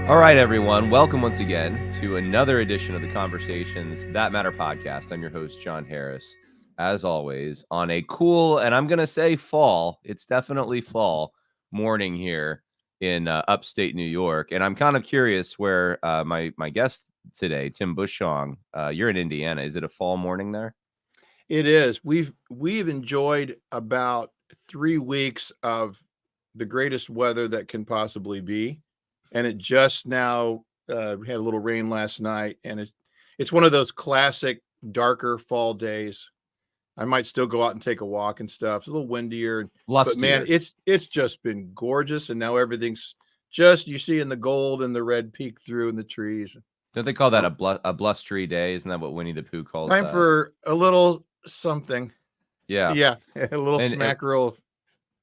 All right, everyone. Welcome once again to another edition of the Conversations That Matter podcast. I'm your host, John Harris. As always, on a cool, and I'm going to say fall, it's definitely fall morning here in upstate New York. And I'm kind of curious where my guest today, Tim Bushong, you're in Indiana. Is it a fall morning there? It is. We've enjoyed about 3 weeks of the greatest weather that can possibly be, and it just now we had a little rain last night, and it's one of those classic darker fall days. I might still go out and take a walk and stuff. It's a little windier, but man, Lustier. it's just been gorgeous, and now everything's just you seeing the gold and the red peek through in the trees. Don't they call that So a blustery day? Isn't that what Winnie the Pooh calls time that? for a little something. Yeah. Yeah, a little And smackerel of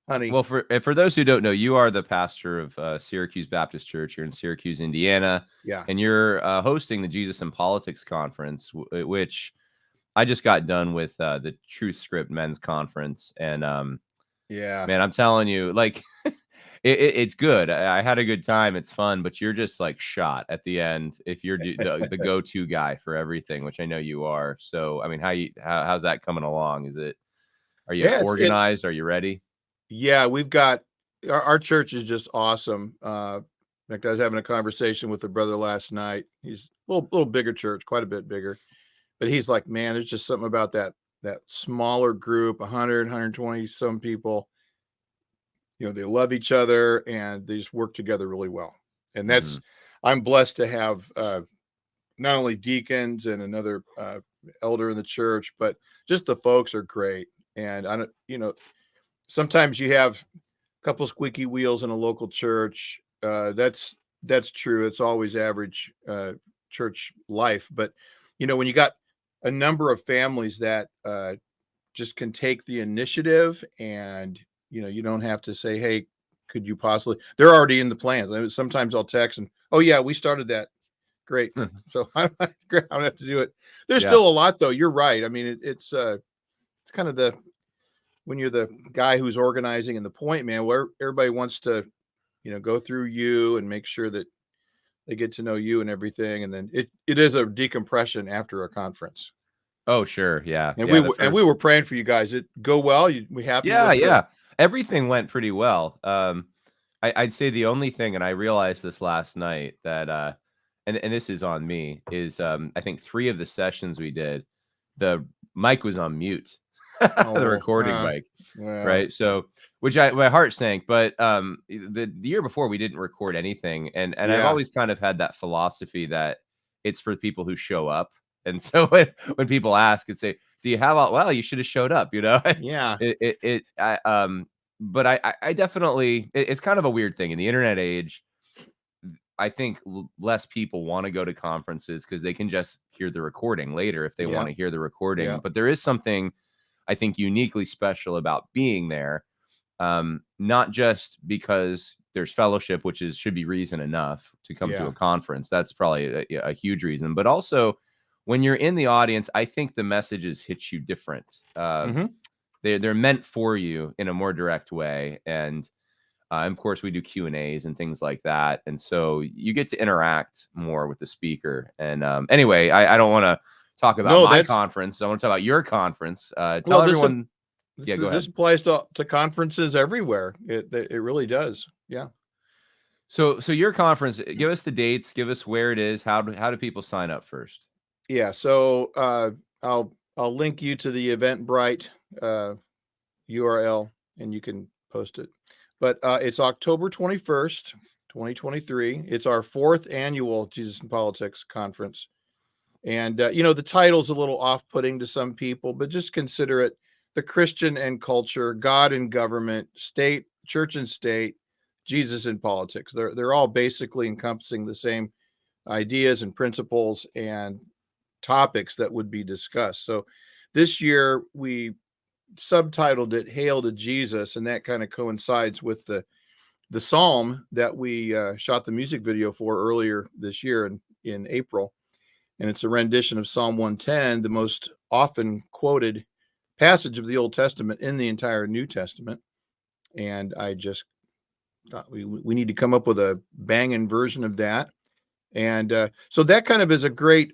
honey. well, for those who don't know, you are the pastor of Syracuse Baptist Church here in Syracuse, Indiana, Yeah. and you're hosting the Jesus and Politics Conference, which I just got done with the Truth Script Men's Conference, and Yeah. man, I'm telling you, like, it's good. I had a good time. It's fun, but you're just like shot at the end if you're the go-to guy for everything, which I know you are. So, I mean, how's that coming along? Are you Yeah, it's organized? Are you ready? yeah, we've got our church is just awesome. In fact, I was having a conversation with a brother last night. He's a little bigger church, quite a bit bigger. But he's like, "Man, there's just something about that smaller group, 100, 120 some people, they love each other and they just work together really well." And Hmm. I'm blessed to have not only deacons and another elder in the church, but just the folks are great. And I don't, sometimes you have a couple squeaky wheels in a local church. That's true. It's always average church life, but when you got a number of families that just can take the initiative, and you don't have to say, "Hey, could you possibly?" They're already in the plans. Sometimes I'll text and, "Oh yeah, we started that. Great." So I don't have to do it. There's Yeah. still a lot though. You're right. I mean, it's kind of the when you're the guy who's organizing and the point man, where everybody wants to, go through you and make sure that they get to know you and everything. And then it is a decompression after a conference. Oh, sure. Yeah. And Yeah. The we first. were praying for you guys. It go well. We happy Yeah. with the Yeah. Everything went pretty well. I'd say the only thing, and I realized this last night that, and this is on me, is I think 3 of the sessions we did, the mic was on mute, the oh recording mic, well right? So, which my heart sank. But the year before we didn't record anything, and I've yeah always kind of had that philosophy that it's for people who show up. And so when people ask and say, "Do you have all?" Well, you should have showed up, you know. yeah But I definitely it's kind of a weird thing in the internet age. I think less people want to go to conferences because they can just hear the recording later if they want yeah to hear the yeah recording. But there is something I think uniquely special about being there, not just because there's fellowship, which is should be reason enough to come to yeah a conference. That's probably a huge reason, but also when you're in the audience, I think the messages hit you different. hmm They're meant for you in a more direct way, and of course we do Q&As and things like that, and so you get to interact more with the speaker. And anyway, I don't want to talk about no my that's conference. I want to talk about your conference. well Tell everyone. Yeah, go this ahead. applies to conferences everywhere. It really does. Yeah. So your conference, give us the dates, give us where it is. How do people sign up first? Yeah, so I'll link you to the Eventbrite uh, URL, and you can post it. But it's October 21st, 2023. It's our 4th annual Jesus and Politics conference. And the title's a little off-putting to some people, but just consider it the Christian and culture, God and government, state, church and state, Jesus and politics. They're all basically encompassing the same ideas and principles and topics that would be discussed. So this year we subtitled it "Hail to Jesus," and that kind of coincides with the psalm that we shot the music video for earlier this year in April. And it's a rendition of Psalm 110, the most often quoted passage of the Old Testament in the entire New Testament. And I just We need to come up with a banging version of that. And so that kind of is a great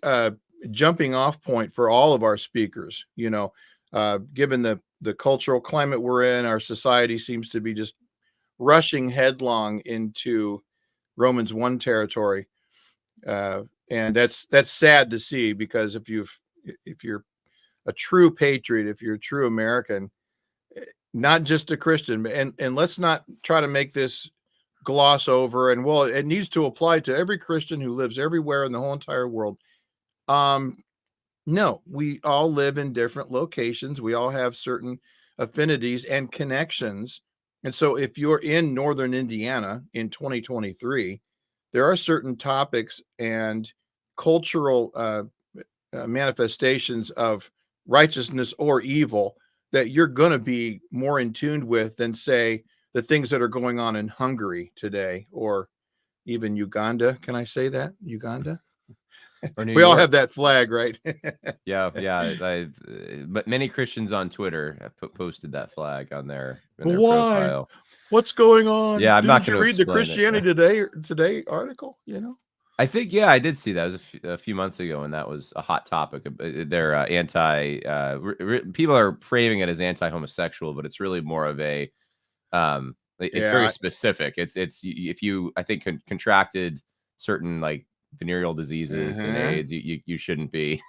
jumping off point for all of our speakers. Given the cultural climate we're in, our society seems to be just rushing headlong into Romans 1 territory. And that's sad to see, because if you're a true patriot, if you're a true American, not just a Christian, and let's not try to make this gloss over, and well, it needs to apply to every Christian who lives everywhere in the whole entire world. No, we all live in different locations. We all have certain affinities and connections. And so if you're in Northern Indiana in 2023, there are certain topics and cultural manifestations of righteousness or evil that you're going to be more in tune with than, say, the things that are going on in Hungary today, or even Uganda. Can I say that? Uganda? Or New We all York. have that flag, right? Yeah. But many Christians on Twitter have posted that flag on their Why? profile. What's going on? Yeah, I'm not Didn't you going to read the explain it. Christianity Today article? I think, yeah, I did see that. It was a few months ago, and that was a hot topic. They're people are framing it as anti-homosexual, but it's really more of a it's very Yeah, specific. If you, I think, contracted certain like venereal diseases and mhm. AIDS, you shouldn't be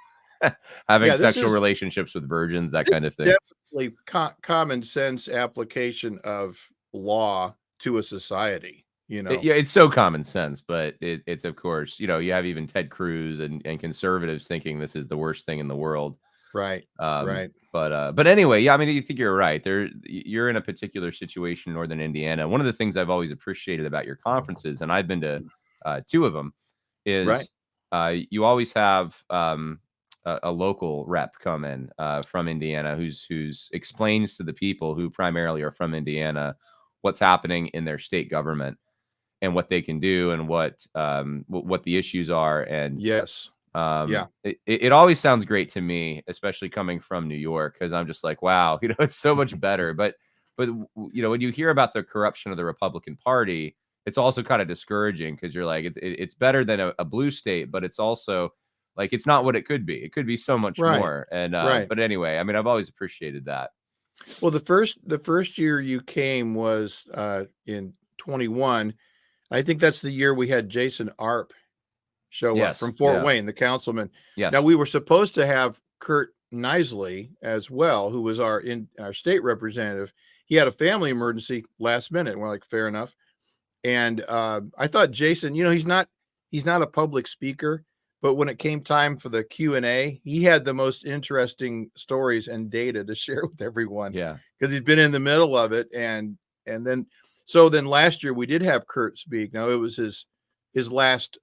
having Yeah. This sexual is relationships with virgins, that kind of thing. definitely common sense application of law to a society. Yeah, it's so common sense, but it's of course, you have even Ted Cruz and conservatives thinking this is the worst thing in the world. Right, right, But anyway, yeah, I mean, you think you're right. You're in a particular situation in Northern Indiana. One of the things I've always appreciated about your conferences, and I've been to two of them, right. is you always have a local rep come in from Indiana who's explains to the people who primarily are from Indiana what's happening in their state government and what they can do and what the issues are. And Yes. Yeah. it always sounds great to me, especially coming from New York, because I'm just like, wow, it's so much better. But when you hear about the corruption of the Republican Party, it's also kind of discouraging, because you're like, it's better than a blue state, but it's also like it's not what it could be. It could be so much Right. more. And Right. but anyway, I mean, I've always appreciated that. Well, the first year you came was in 21. I think that's the year we had Jason Arp show up Yes. from Fort Yeah. Wayne, the councilman. Now Yes. we were supposed to have Kurt Nisley as well, who was our state representative. He had a family emergency last minute. And we're like, fair enough. And I thought Jason, he's not a public speaker, but when it came time for the Q&A, he had the most interesting stories and data to share with everyone, Yeah. because he's been in the middle of it. And then last year we did have Kurt speak. Now it was his last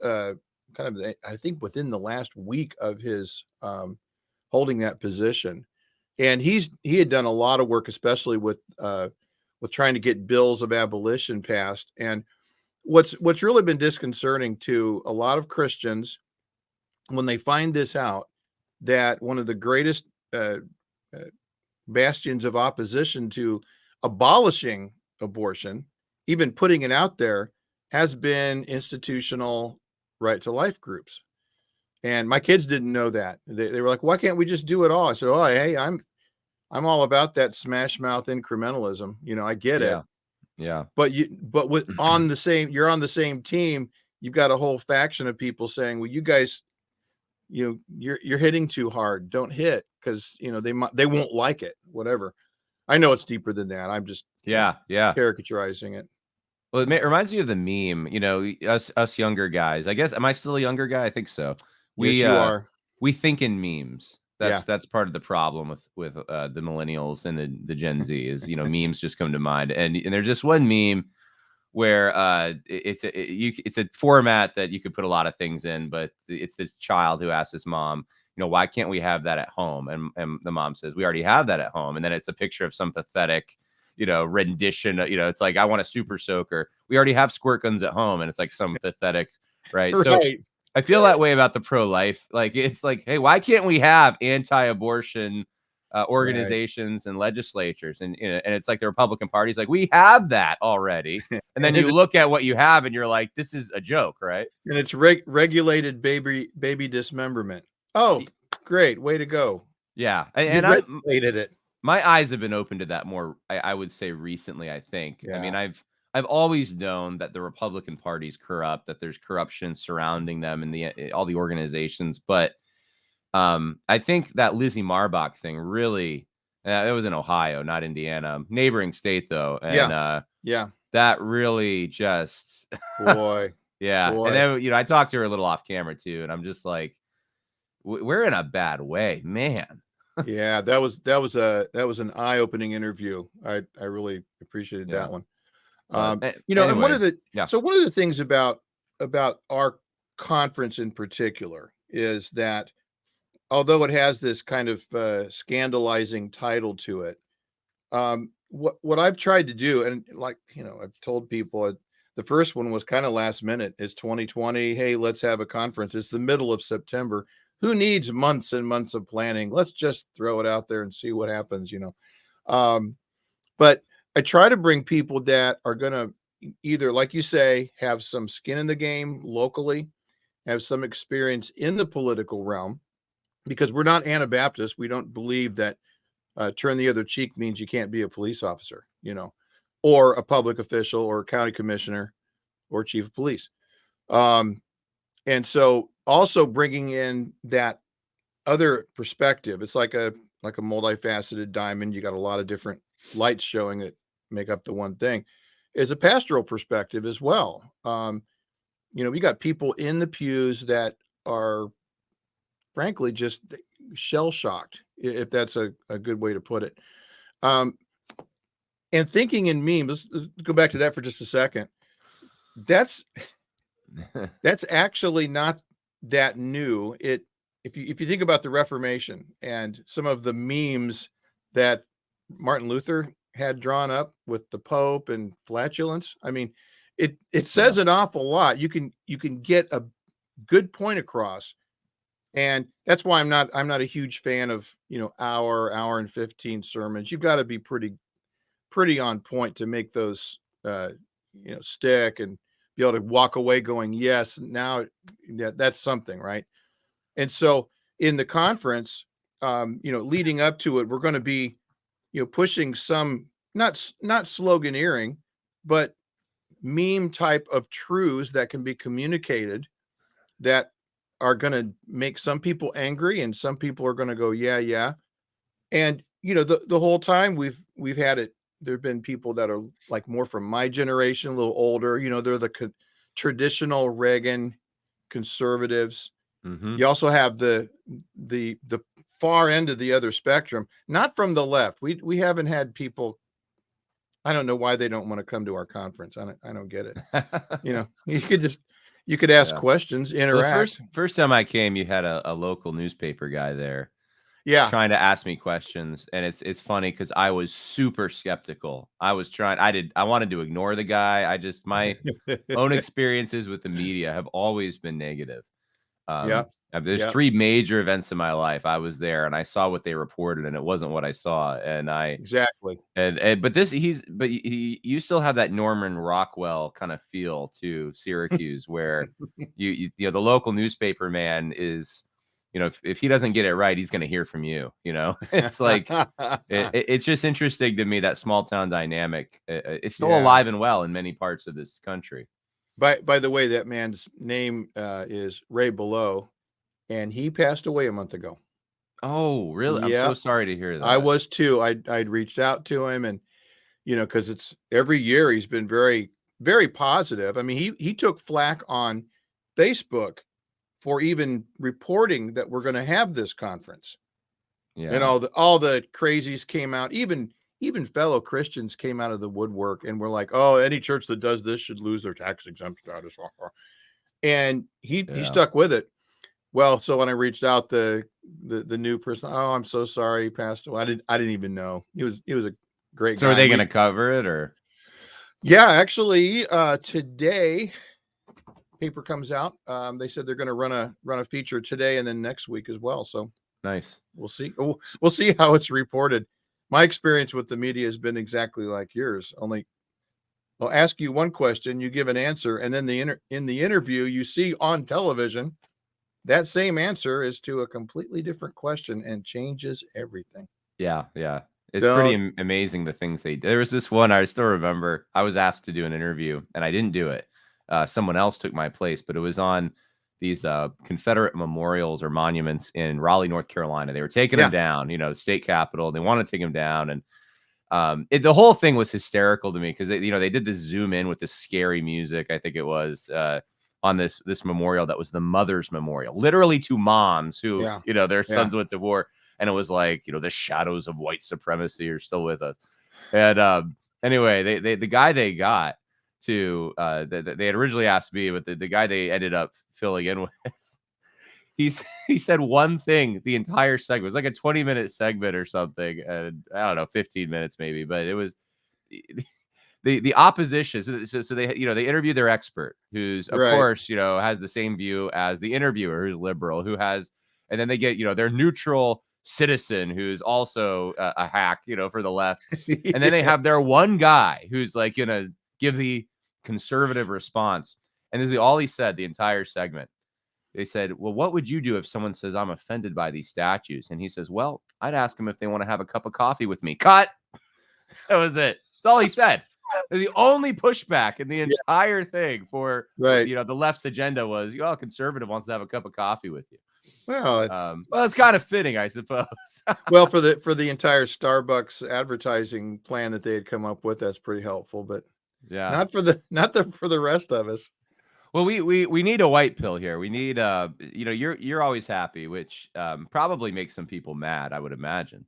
I think within the last week of his holding that position. And he had done a lot of work, especially with trying to get bills of abolition passed. And what's really been disconcerting to a lot of Christians when they find this out, that one of the greatest uh, uh, bastions of opposition to abolishing abortion, even putting it out there, has been institutional right to life groups. And my kids didn't know that. They were like, "Why can't we just do it all?" I said, "Oh, hey, I'm all about that smash mouth incrementalism. I get it, Yeah. Yeah. but you're on the same team. You've got a whole faction of people saying, well, you guys, you're hitting too hard. Don't hit, because they won't like it. Whatever. I know it's deeper than that. I'm just Yeah. Yeah. caricaturizing it. Well, it reminds me of the meme, us younger guys. I guess, am I still a younger guy? I think so. Yes, We you uh are. we think in memes. Yeah. That's part of the problem with the millennials and the Gen Z is, memes just come to mind. And there's just one meme where it's a format that you could put a lot of things in, but it's this child who asks his mom, why can't we have that at home? And the mom says, we already have that at home. And then it's a picture of some pathetic, rendition. It's like, I want a super soaker. We already have squirt guns at home, and it's like some pathetic, right? So Right. I feel that way about the pro-life. Like, it's like, hey, why can't we have anti-abortion organizations and legislatures, and and it's like the Republican Party's like, we have that already, and then And you look at what you have, and you're like, this is a joke, right? and it's regulated baby dismemberment. Oh, great, way to go! Yeah, You and I'm regulated it. my eyes have been open to that more. I would say recently. I think. I mean, Yeah, I've always known that the Republican Party's corrupt, that there's corruption surrounding them and all the organizations, but I think that Lizzie Marbach thing really, it was in Ohio, not Indiana, neighboring state though, and yeah, yeah. that really just, Boy, yeah. And boy. then I talked to her a little off camera too, and I'm just like, we're in a bad way, man. Yeah, that was an eye-opening interview. I really appreciated Yeah, that one. but And anyway, yeah. one of the things about our conference in particular is that although it has this kind of scandalizing title to it, what I've tried to do, and like I've told people, the first one was kind of last minute. It's 2020. Hey, let's have a conference. It's the middle of September. Who needs months and months of planning? Let's just throw it out there and see what happens. But I try to bring people that are going to either, like you say, have some skin in the game locally, have some experience in the political realm, because we're not Anabaptists. We don't believe that turn the other cheek means you can't be a police officer, or a public official or a county commissioner or chief of police. And so also bringing in that other perspective, it's like a multifaceted diamond. You got a lot of different lights showing that make up the one thing, is a pastoral perspective as well. We got people in the pews that are frankly just shell shocked, if that's a good way to put it. And thinking in memes, let's go back to that for just a second. That's actually not that new. If you think about the Reformation and some of the memes that Martin Luther had drawn up with the Pope and flatulence, I mean, it says Yeah. an awful lot. You can get a good point across, and that's why I'm not a huge fan of hour and 15 sermons. You've got to be pretty on point to make those stick and be able to walk away going, yes, now that's something, right? And so in the conference, leading up to it, we're going to be, pushing some, not sloganeering, but meme type of truths that can be communicated that are going to make some people angry, and some people are going to go, yeah, yeah. And, the whole time we've had it, there've been people that are like more from my generation, a little older, they're the traditional Reagan conservatives. Mm-hmm. You also have the far end of the other spectrum, not from the left. We haven't had people. I don't know why they don't want to come to our conference. I don't get it. You could ask Yeah. questions, The interact. first time I came, you had a local newspaper guy there Yeah. trying to ask me questions, and it's funny because I was super skeptical. I wanted to ignore the guy. My own experiences with the media have always been negative. Yeah. There's Yeah. 3 major events in my life. I was there and I saw what they reported, and it wasn't what I saw. Exactly. But you still have that Norman Rockwell kind of feel to Syracuse, where the local newspaper man is, if he doesn't get it right, he's going to hear from you. It's like it's just interesting to me, that small town dynamic. It's still Yeah. alive and well in many parts of this country. By the way, that man's name is Ray Below, and he passed away a month ago. Oh, really? I'm so Yep. sorry to hear I that. was too. I'd reached out to him, and because it's every year he's been very, very positive. I mean, he took flack on Facebook for even reporting that we're going to have this conference, and Yeah. all the crazies came out. Even fellow Christians came out of the woodwork and were like, "Oh, any church that does this should lose their tax exempt status." And he Yeah. stuck with it. Well, so when I reached out, the new person, "Oh, I'm so sorry, he passed away." I didn't even know. He was a great So are guy. they going to cover it, or? Yeah, actually, today paper comes out. They said they're going to run a feature today and then next week as well. So Nice. We'll see. We'll see how it's reported. My experience with the media has been exactly like yours. Only I'll ask you one question, you give an answer, and then in the interview you see on television that same answer is to a completely different question and changes everything. Yeah, yeah. It's pretty Don't. amazing the things they There was this one I still remember. I was asked to do an interview and I didn't do it. Someone else took my place, but it was on these Confederate memorials or monuments in Raleigh, North Carolina. They were taking them Yeah. down, the state capitol. They wanted to take them down, and the whole thing was hysterical to me because they did this zoom in with this scary music. I think it was on this memorial that was the Mother's Memorial, literally to moms who Yeah. their Yeah. sons went to war, and it was like the shadows of white supremacy are still with us. And anyway, the guy they got to they had originally asked me, but the guy they ended up filling in with. He said one thing the entire segment. It was like a 20-minute segment or something, and I don't know, 15 minutes maybe, but it was the opposition. So they they interview their expert, who's of Right. course has the same view as the interviewer, who's liberal, who has, and then they get their neutral citizen, who's also a hack, for the left, and then they Yeah. have their one guy who's like gonna give the conservative response, and this is all he said the entire segment. They said, "Well, what would you do if someone says I'm offended by these statues?" And he says, "Well, I'd ask them if they want to have a cup of coffee with me." Cut. That was it. That's all he said. The only pushback in the Yeah. entire thing for Right. the left's agenda was, "Oh, conservative wants to have a cup of coffee with you." Well, Well, it's kind of fitting, I suppose. well, for the entire Starbucks advertising plan that they had come up with, that's pretty helpful, but Yeah. not for the rest of us. Well, we need a white pill here. We need you're always happy, which probably makes some people mad, I would imagine.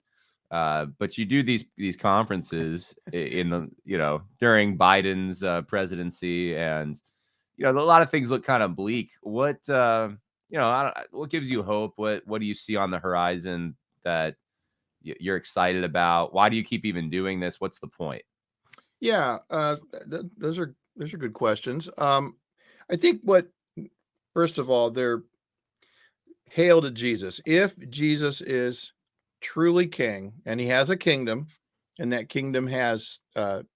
But you do these conferences in the during Biden's presidency, and a lot of things look kind of bleak. What what gives you hope? What do you see on the horizon that you're excited about? Why do you keep even doing this? What's the point? Yeah, those are good questions. I think first of all, they're hail to Jesus. If Jesus is truly king and he has a kingdom, and that kingdom has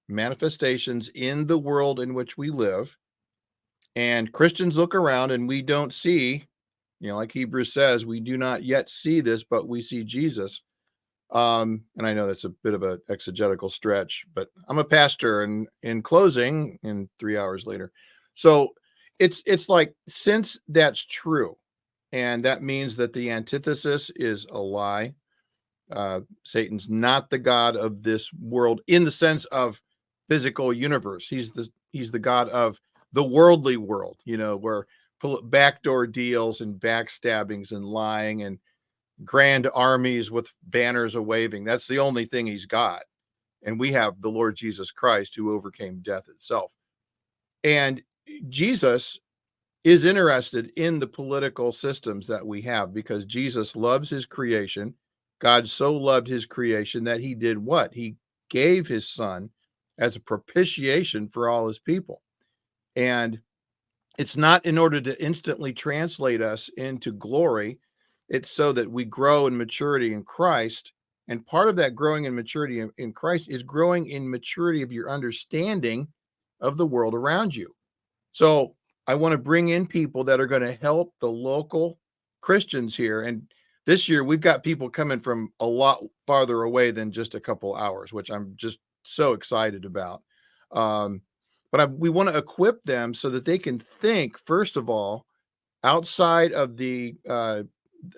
manifestations in the world in which we live, and Christians look around and we don't see, like Hebrews says, we do not yet see this, but we see Jesus. And I know that's a bit of an exegetical stretch, but I'm a pastor, and in closing, in 3 hours later. So it's like, since that's true, and that means that the antithesis is a lie. Satan's not the God of this world in the sense of physical universe. He's the God of the worldly world, where backdoor deals and backstabbings and lying and grand armies with banners a waving. That's the only thing he's got. And we have the Lord Jesus Christ, who overcame death itself. And Jesus is interested in the political systems that we have, because Jesus loves his creation. God so loved his creation that he did what? He gave his son as a propitiation for all his people. And it's not in order to instantly translate us into glory. It's so that we grow in maturity in Christ. And part of that growing in maturity in Christ is growing in maturity of your understanding of the world around you. So I want to bring in people that are going to help the local Christians here. And this year we've got people coming from a lot farther away than just a couple hours, which I'm just so excited about. But we want to equip them so that they can think, first of all, outside of the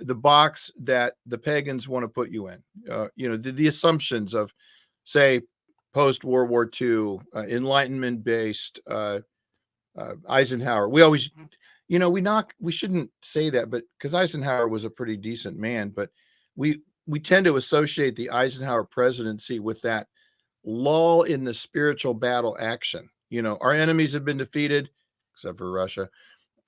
box that the pagans want to put you in. The assumptions of, say, post World War II, Enlightenment based. Eisenhower. We always, we shouldn't say that, but because Eisenhower was a pretty decent man, but we tend to associate the Eisenhower presidency with that lull in the spiritual battle action. Our enemies have been defeated, except for Russia.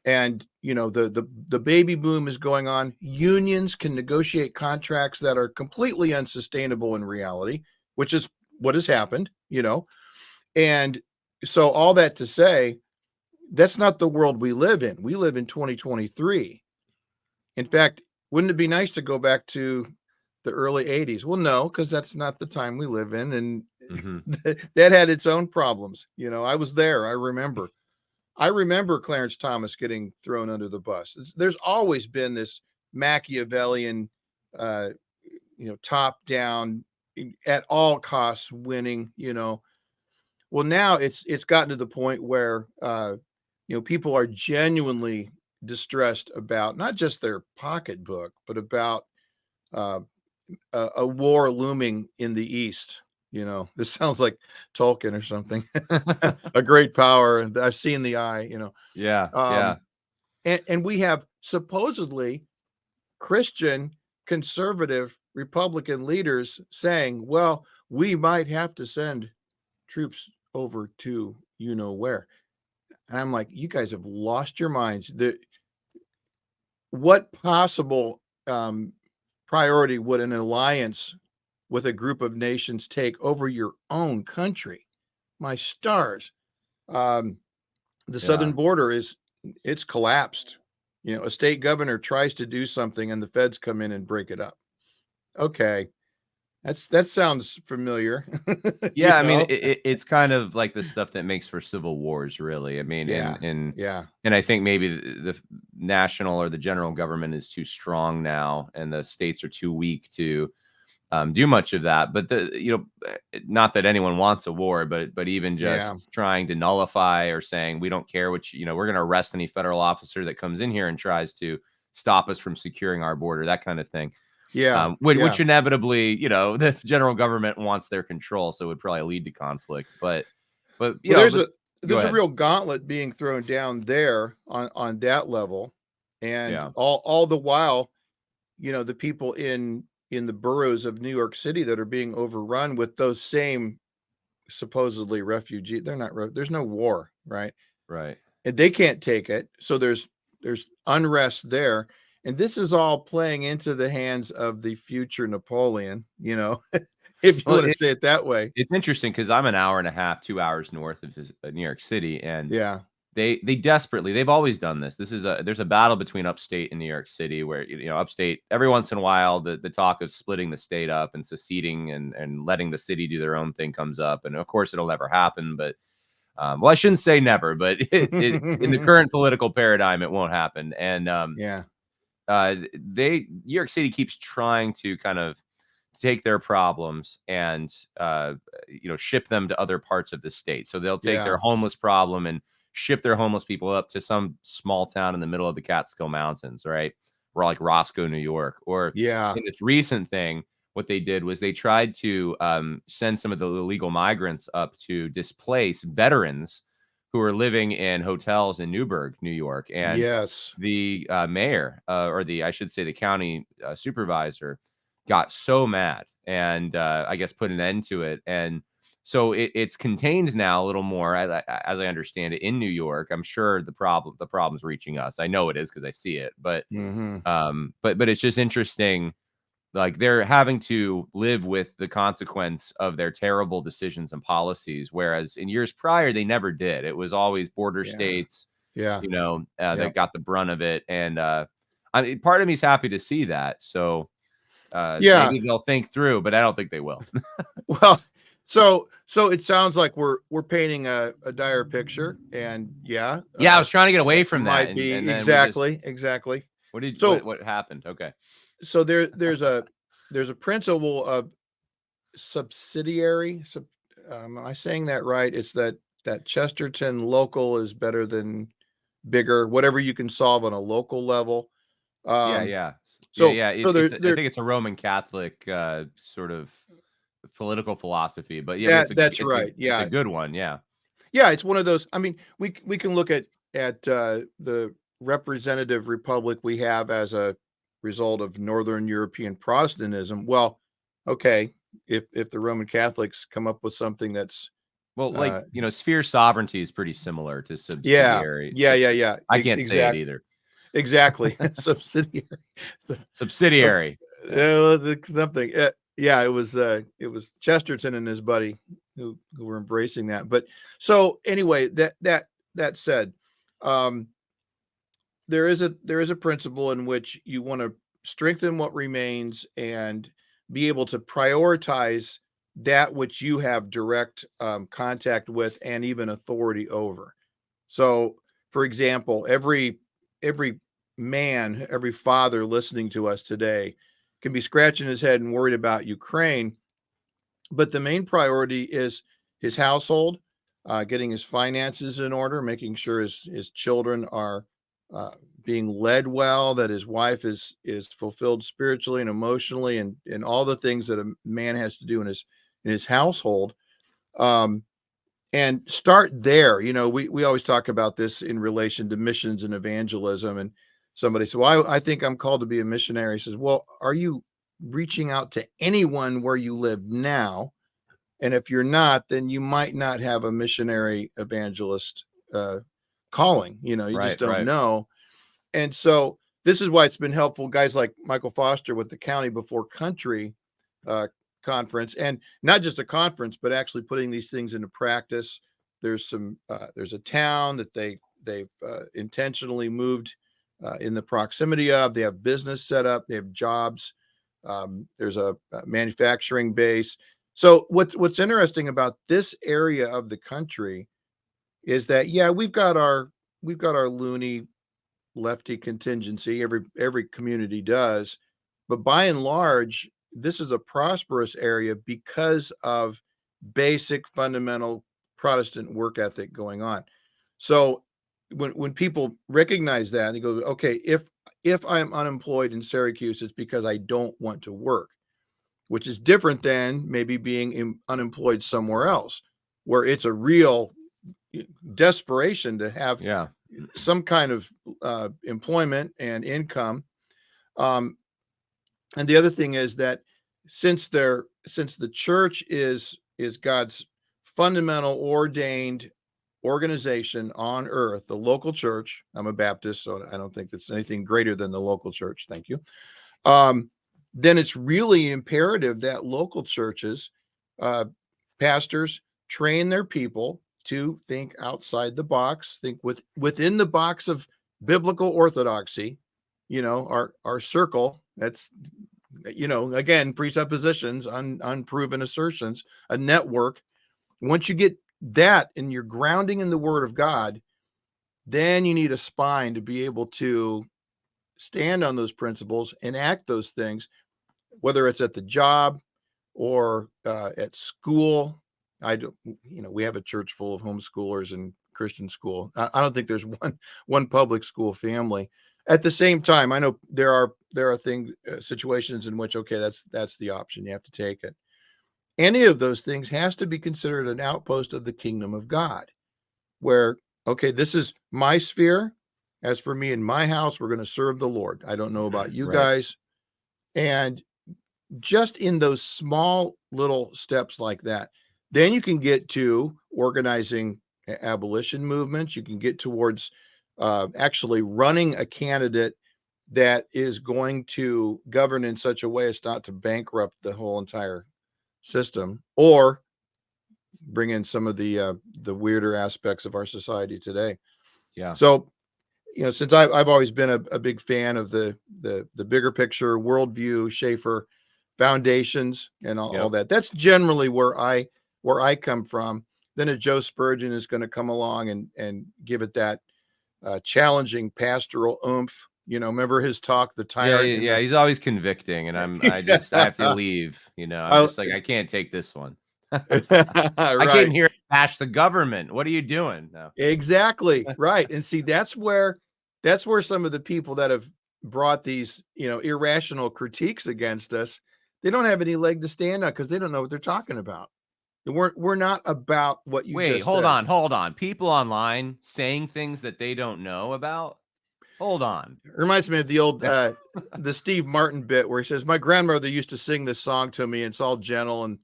And the baby boom is going on. Unions can negotiate contracts that are completely unsustainable in reality, which is what has happened, And so all that to say, that's not the world we live in. We live in 2023. In fact, wouldn't it be nice to go back to the early 80s? Well, no, because that's not the time we live in. And Hmm. that had its own problems. I was there. I remember Clarence Thomas getting thrown under the bus. There's always been this Machiavellian, uh, top down, at all costs winning. Well, now it's gotten to the point where people are genuinely distressed about not just their pocketbook, but about uh, a war looming in the East. This sounds like Tolkien or something. A great power, and I've seen the eye. Yeah, yeah. Um, and we have supposedly Christian conservative Republican leaders saying, "Well, we might have to send troops over to where." And I'm like, "You guys have lost your minds. What possible priority would an alliance with a group of nations take over your own country? My stars." Um, the southern Yeah. border it's collapsed. A state governor tries to do something and the feds come in and break it up. Okay, that sounds familiar. Yeah, I mean, it's kind of like the stuff that makes for civil wars, really. I mean, Yeah, yeah, and I think maybe the national or the general government is too strong now, and the states are too weak to do much of that. But not that anyone wants a war, but even yeah, just trying to nullify or saying we don't care what we're going to arrest any federal officer that comes in here and tries to stop us from securing our border, that kind of thing. yeah, Which yeah. inevitably, the general government wants their control, so it would probably lead to conflict. But Well, there's but a go there's a ahead. real gauntlet being thrown down there on that level, and Yeah, all the while, the people in the boroughs of New York City that are being overrun with those same supposedly refugee. They're not. There's no war, right? right. And they can't take it. So there's unrest there. And this is all playing into the hands of the future Napoleon, if you Well, want to say it that way. it's interesting because I'm an hour and a half, 2 hours north of New York City, and Yeah. they desperately, they've always done this. There's a battle between upstate and New York City where upstate every once in a while the talk of splitting the state up and seceding and letting the city do their own thing comes up, and of course it'll never happen. But well, I shouldn't say never, but it in the current political paradigm it won't happen. And Yeah. New York City keeps trying to kind of take their problems and ship them to other parts of the state. So they'll take their Yeah. homeless problem and ship their homeless people up to some small town in the middle of the Catskill Mountains, right? Or like Roscoe, New York. Or Yeah. in this recent thing, what they did was they tried to send some of the illegal migrants up to displace veterans who are living in hotels in Newburgh, New York. And Yes. the mayor, or I should say, the county supervisor, got so mad and I guess put an end to it. And so it's contained now a little more, as I understand it, in New York. I'm sure the problem's reaching us. I know it is because I see it. But Hmm. but it's just interesting. Like they're having to live with the consequence of their terrible decisions and policies, whereas in years prior they never did. It was always border Yeah. states, Yeah. Yeah. that got the brunt of it. And I mean, part of me's happy to see that. So Yeah. maybe they'll think through, but I don't think they will. Well, so it sounds like we're painting a dire picture, and yeah, Yeah, I was trying to get away from that, might be and then we just exactly. what So happened? Okay. there's a principle of subsidiary. Am I saying that right? It's that Chesterton local is better than bigger. Whatever you can solve on a local level. Yeah, Um, yeah. Yeah, so yeah. so It's I there think it's a Roman Catholic sort of political philosophy, but yeah, but that's right. it's a Yeah, good one. Yeah. yeah, it's one of those. I mean, we can look at the representative republic we have as a result of Northern European Protestantism. Well, okay, if the Roman Catholics come up with something that's Well, like, uh, sphere sovereignty is pretty similar to yeah, subsidiary. yeah, yeah, yeah, I can't say it exact either. exactly subsidiary. So, uh, Subsidiary. Yeah. it's something. Yeah, it was Chesterton and his buddy who were embracing that. But so anyway, that said, um, there is a principle in which you want to strengthen what remains, and be able to prioritize that which you have direct contact with and even authority over. So, for example, every man, every father listening to us today can be scratching his head and worried about Ukraine, but the main priority is his household, getting his finances in order, making sure his children are uh, being led well, that his wife is fulfilled spiritually and emotionally, and all the things that a man has to do in his household. Um, and start there. You know, we always talk about this in relation to missions and evangelism. And somebody said, "Well, I think I'm called to be a missionary." He says, "Well, are you reaching out to anyone where you live now? And if you're not, then you might not have a missionary evangelist uh, calling. You know, you just Right, don't right. know." And so this is why it's been helpful. Guys like Michael Foster with the County Before Country uh, conference, and not just a conference, but actually putting these things into practice. There's a town that they've intentionally moved in the proximity of. They have business set up. They have jobs. There's a manufacturing base. So what's interesting about this area of the country is that, yeah, we've got our loony lefty contingency. Every community does, but by and large, this is a prosperous area because of basic fundamental Protestant work ethic going on. So when people recognize that, they go, okay, if I'm unemployed in Syracuse, it's because I don't want to work, which is different than maybe being unemployed somewhere else, where it's a real desperation to have Yeah. some kind of employment and income. Um, and the other thing is that since the church is God's fundamental ordained organization on earth, the local church. I'm a Baptist, so I don't think that's anything greater than the local church. Thank you. Um, then it's really imperative that local churches, uh, pastors, train their people to think outside the box, think within the box of biblical orthodoxy. You know, our circle. That's, you know, again, presuppositions, unproven assertions, a network. Once you get that and you're grounding in the Word of God, then you need a spine to be able to stand on those principles, enact those things, whether it's at the job or at school. I don't, you know, we have a church full of homeschoolers and Christian school. I don't think there's one public school family. At the same time, I know there are things situations in which, okay, that's the option, you have to take it. Any of those things has to be considered an outpost of the kingdom of God, where, okay, this is my sphere. As for me and my house, we're going to serve the Lord. I don't know about you Right. guys. And just in those small little steps like that, then you can get to organizing abolition movements. You can get towards actually running a candidate that is going to govern in such a way as not to bankrupt the whole entire system, or bring in some of the weirder aspects of our society today. Yeah. So, you know, since I've always been a big fan of the bigger picture, worldview, Schaefer, foundations, and all Yep. that. That's generally where I come from. Then a Joe Spurgeon is going to come along and give it that challenging pastoral oomph. You know, remember his talk, "The Yeah, Tyrant in yeah, the." he's always convicting, and I have to leave, I'm I, just like, I can't take this one. I came right. here to bash the government. What are you doing? No. Exactly, right, and see, that's where some of the people that have brought these, you know, irrational critiques against us, they don't have any leg to stand on because they don't know what they're talking about. And we're not about what you Wait, just said. hold on. People online saying things that they don't know about? Hold on. It reminds me of the Steve Martin bit where he says, "My grandmother used to sing this song to me, and it's all gentle, and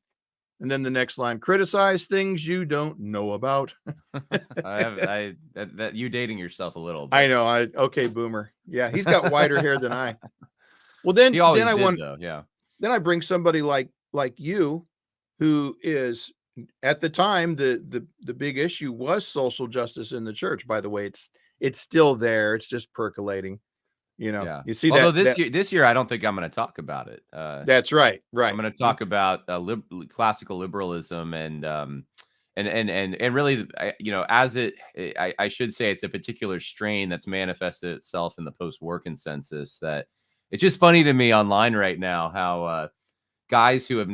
then the next line, criticize things you don't know about." I that you dating yourself a little, I but know, okay, boomer. Yeah, he's got whiter hair than I. Well, he then always I did want though, yeah. then I bring somebody like you, who is, at the time, the big issue was social justice in the church. By the way, it's still there. It's just percolating. Yeah. You see Although that. this year, I don't think I'm going to talk about it. That's right. I'm Right. going to talk about classical liberalism and really, as I should say, it's a particular strain that's manifested itself in the post-war consensus. That it's just funny to me online right now how guys who have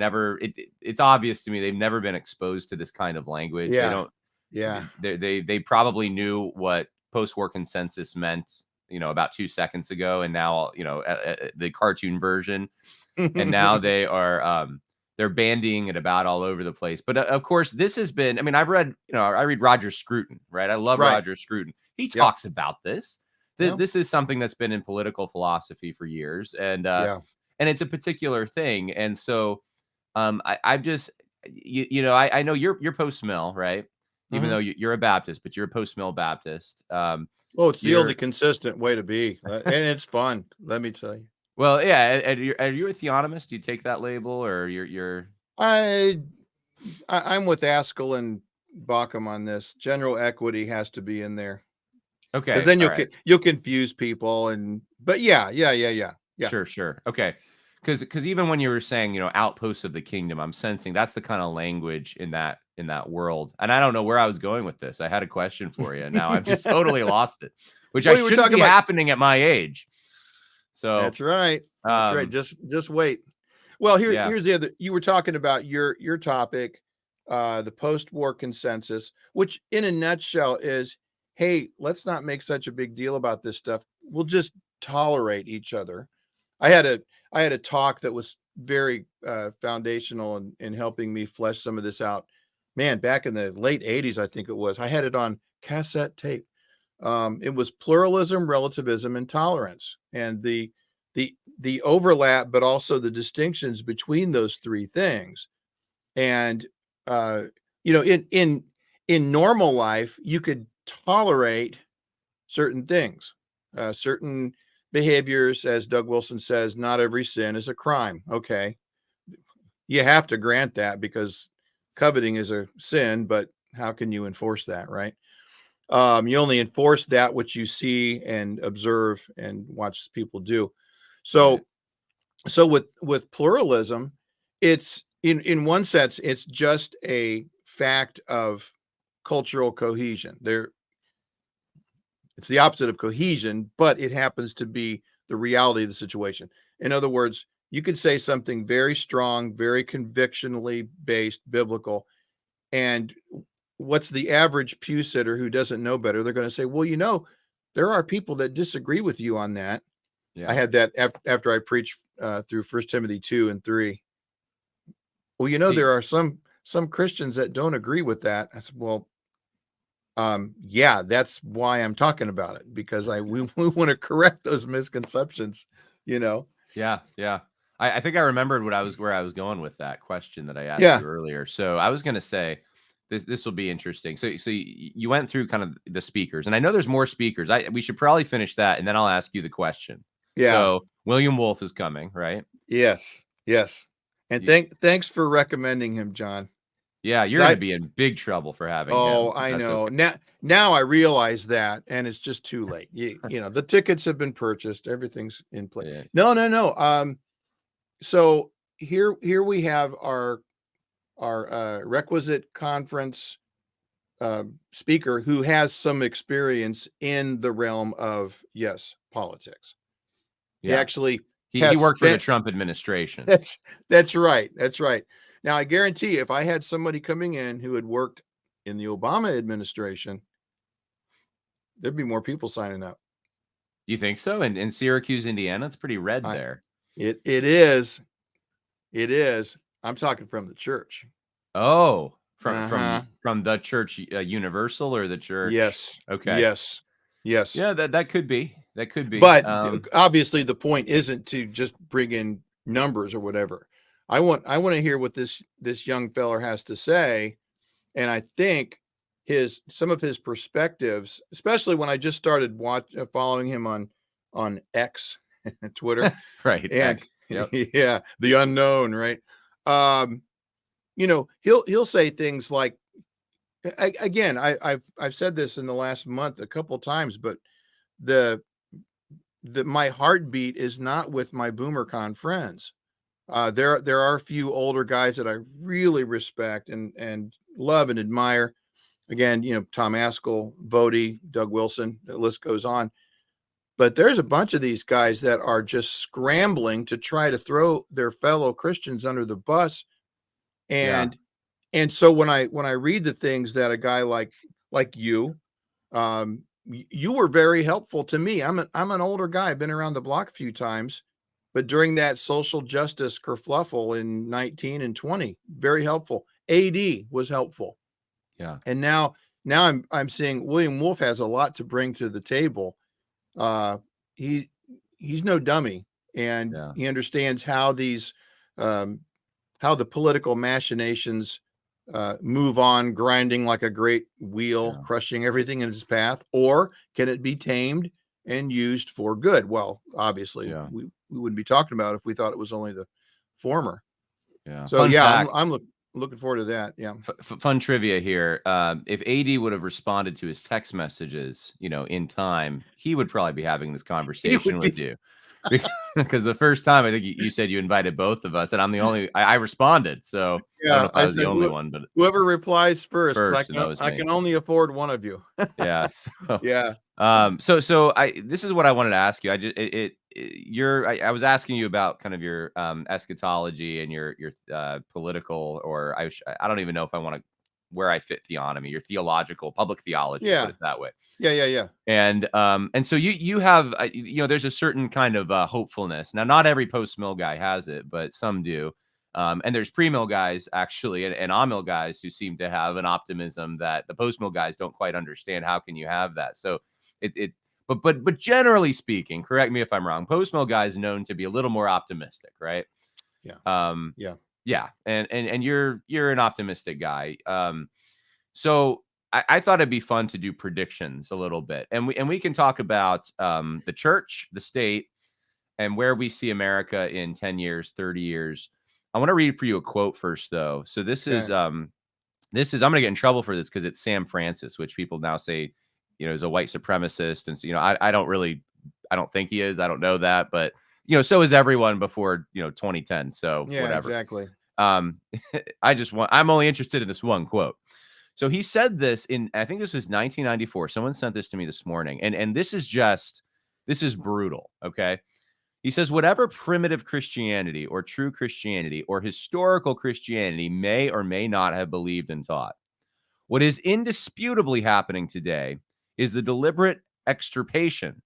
it's obvious to me they've never been exposed to this kind of language. They Yeah. don't. Yeah. They probably knew what post-war consensus meant, about 2 seconds ago, and now the cartoon version, and now they're bandying it about all over the place. But of course, this has been. I mean, I read Roger Scruton, right? I love Right. Roger Scruton. He Yep. talks about this. Yeah. This is something that's been in political philosophy for years, Yeah. and it's a particular thing. And so, I've just, I know you're post mill, right? Even Mhm. though you're a Baptist, but you're a post mill Baptist. Well, it's the only You're consistent way to be, and it's fun. Let me tell you. Well, yeah. Are you a theonomist? Do you take that label, or you're I, I'm with Askell and Bauckham on this. General equity has to be in there because okay? then All right. you'll confuse people. But yeah. Sure. Okay. Because even when you were saying, outposts of the kingdom, I'm sensing that's the kind of language in that world. And I don't know where I was going with this. I had a question for you, and now I've just totally lost it, which I Well, you were shouldn't talking be about. happening at my age. So, That's right. That's right. um, Just wait. Well, yeah, here's the other. You were talking about your topic, the post-war consensus, which in a nutshell is, hey, let's not make such a big deal about this stuff. We'll just tolerate each other. I had a I had a talk that was very foundational in helping me flesh some of this out. Man, back in the late '80s, I think it was. I had it on cassette tape. It was pluralism, relativism, and tolerance, and the overlap, but also the distinctions between those three things. And uh, in normal life, you could tolerate certain things, certain behaviors, as Doug Wilson says. Not every sin is a crime. Okay, you have to grant that because coveting is a sin, but how can you enforce that, right? You only enforce that which you see and observe and watch people do. right. So, so with pluralism, it's in one sense, it's just a fact of cultural cohesion. It's the opposite of cohesion, but it happens to be the reality of the situation. In other words, you could say something very strong, very convictionally based, biblical, and what's the average pew sitter who doesn't know better? They're going to say, well, there are people that disagree with you on that. I Yeah. had that after I preached through 1 Timothy 2 and 3. Well, See, there are some Christians that don't agree with that. I said, well, yeah, that's why I'm talking about it, because we want to correct those misconceptions, you know. yeah. I think I remembered where I was going with that question that I asked Yeah, you earlier. So I was going to say this will be interesting. So you went through kind of the speakers, and I know there's more speakers. We should probably finish that, and then I'll ask you the question. yeah, So William Wolf is coming, right? yes. And You, thanks for recommending him, John. yeah, 'Cause you're going to be in big trouble for having him, oh, but I that's know. okay. Now I realize that, and it's just too late. The tickets have been purchased, everything's in place. Yeah, No. So here we have our requisite conference speaker who has some experience in the realm of, yes, politics. He yeah. actually He has worked for the spent. Trump administration. That's right. That's right. Now I guarantee you, if I had somebody coming in who had worked in the Obama administration, there'd be more people signing up. You think so? In Syracuse, Indiana, it's pretty red I there. it is. It is. I'm talking from the church. Oh, from Uh-huh. the church, universal, or the church? Yes. Okay. Yes. Yes. Yeah, that could be. That could be. But obviously the point isn't to just bring in numbers or whatever. I want to hear what this young feller has to say, and I think his some of his perspectives, especially when I just started following him on X, Twitter, Right, and X. Yep. yeah, the unknown, right? Um, he'll say things like, again, I've said this in the last month a couple times, but the that my heartbeat is not with my BoomerCon friends. There are a few older guys that I really respect and love and admire. Again, Tom Askell, Vody, Doug Wilson, the list goes on. But there's a bunch of these guys that are just scrambling to try to throw their fellow Christians under the bus. Yeah. And so when I read the things that a guy like you, you were very helpful to me. I'm an older guy. I've been around the block a few times, but during that social justice kerfluffle in 19 and 20, very helpful. AD was helpful. Yeah. And now I'm seeing William Wolf has a lot to bring to the table. Uh, he's no dummy, and Yeah. he understands how these how the political machinations move on, grinding like a great wheel, Yeah. crushing everything in its path, or can it be tamed and used for good? Well, obviously, Yeah. we wouldn't be talking about it if we thought it was only the former. Yeah. So Fun yeah, fact. I'm looking forward to that. Yeah, Fun trivia here. If AD would have responded to his text messages, in time, he would probably be having this he conversation would with be. you. Because the first time I think you said you invited both of us, and I'm the only. I responded, so I don't know Yeah, if I I was the said only one, but whoever replies first, because first, and that was I me. can only afford one of you. Yeah. So, Yeah, so this is what I wanted to ask you. I just I was asking you about kind of your eschatology and your political, or I don't even know if I want to where I fit theonomy, your theological public theology, put yeah, it that way. yeah. And so you have there's a certain kind of hopefulness. Now, not every post mill guy has it, but some do. And there's pre-mill guys actually and on-mill guys who seem to have an optimism that the post-mill guys don't quite understand. How can you have that? So it but generally speaking, correct me if I'm wrong, post-mill guys known to be a little more optimistic, right? Yeah, Um, yeah, yeah, and you're an optimistic guy. So I thought it'd be fun to do predictions a little bit, and we can talk about the church, the state, and where we see America in 10 years, 30 years. I want to read for you a quote first, though. So okay, this is I'm gonna get in trouble for this because it's Sam Francis, which people now say, is a white supremacist. And so, I don't think he is. I don't know that, but so is everyone before 2010. So yeah, whatever. exactly. Um, I'm only interested in this one quote. So he said this in, I think this was 1994. Someone sent this to me this morning, and this is brutal. Okay. He says, whatever primitive Christianity or true Christianity or historical Christianity may or may not have believed and taught, what is indisputably happening today is the deliberate extirpation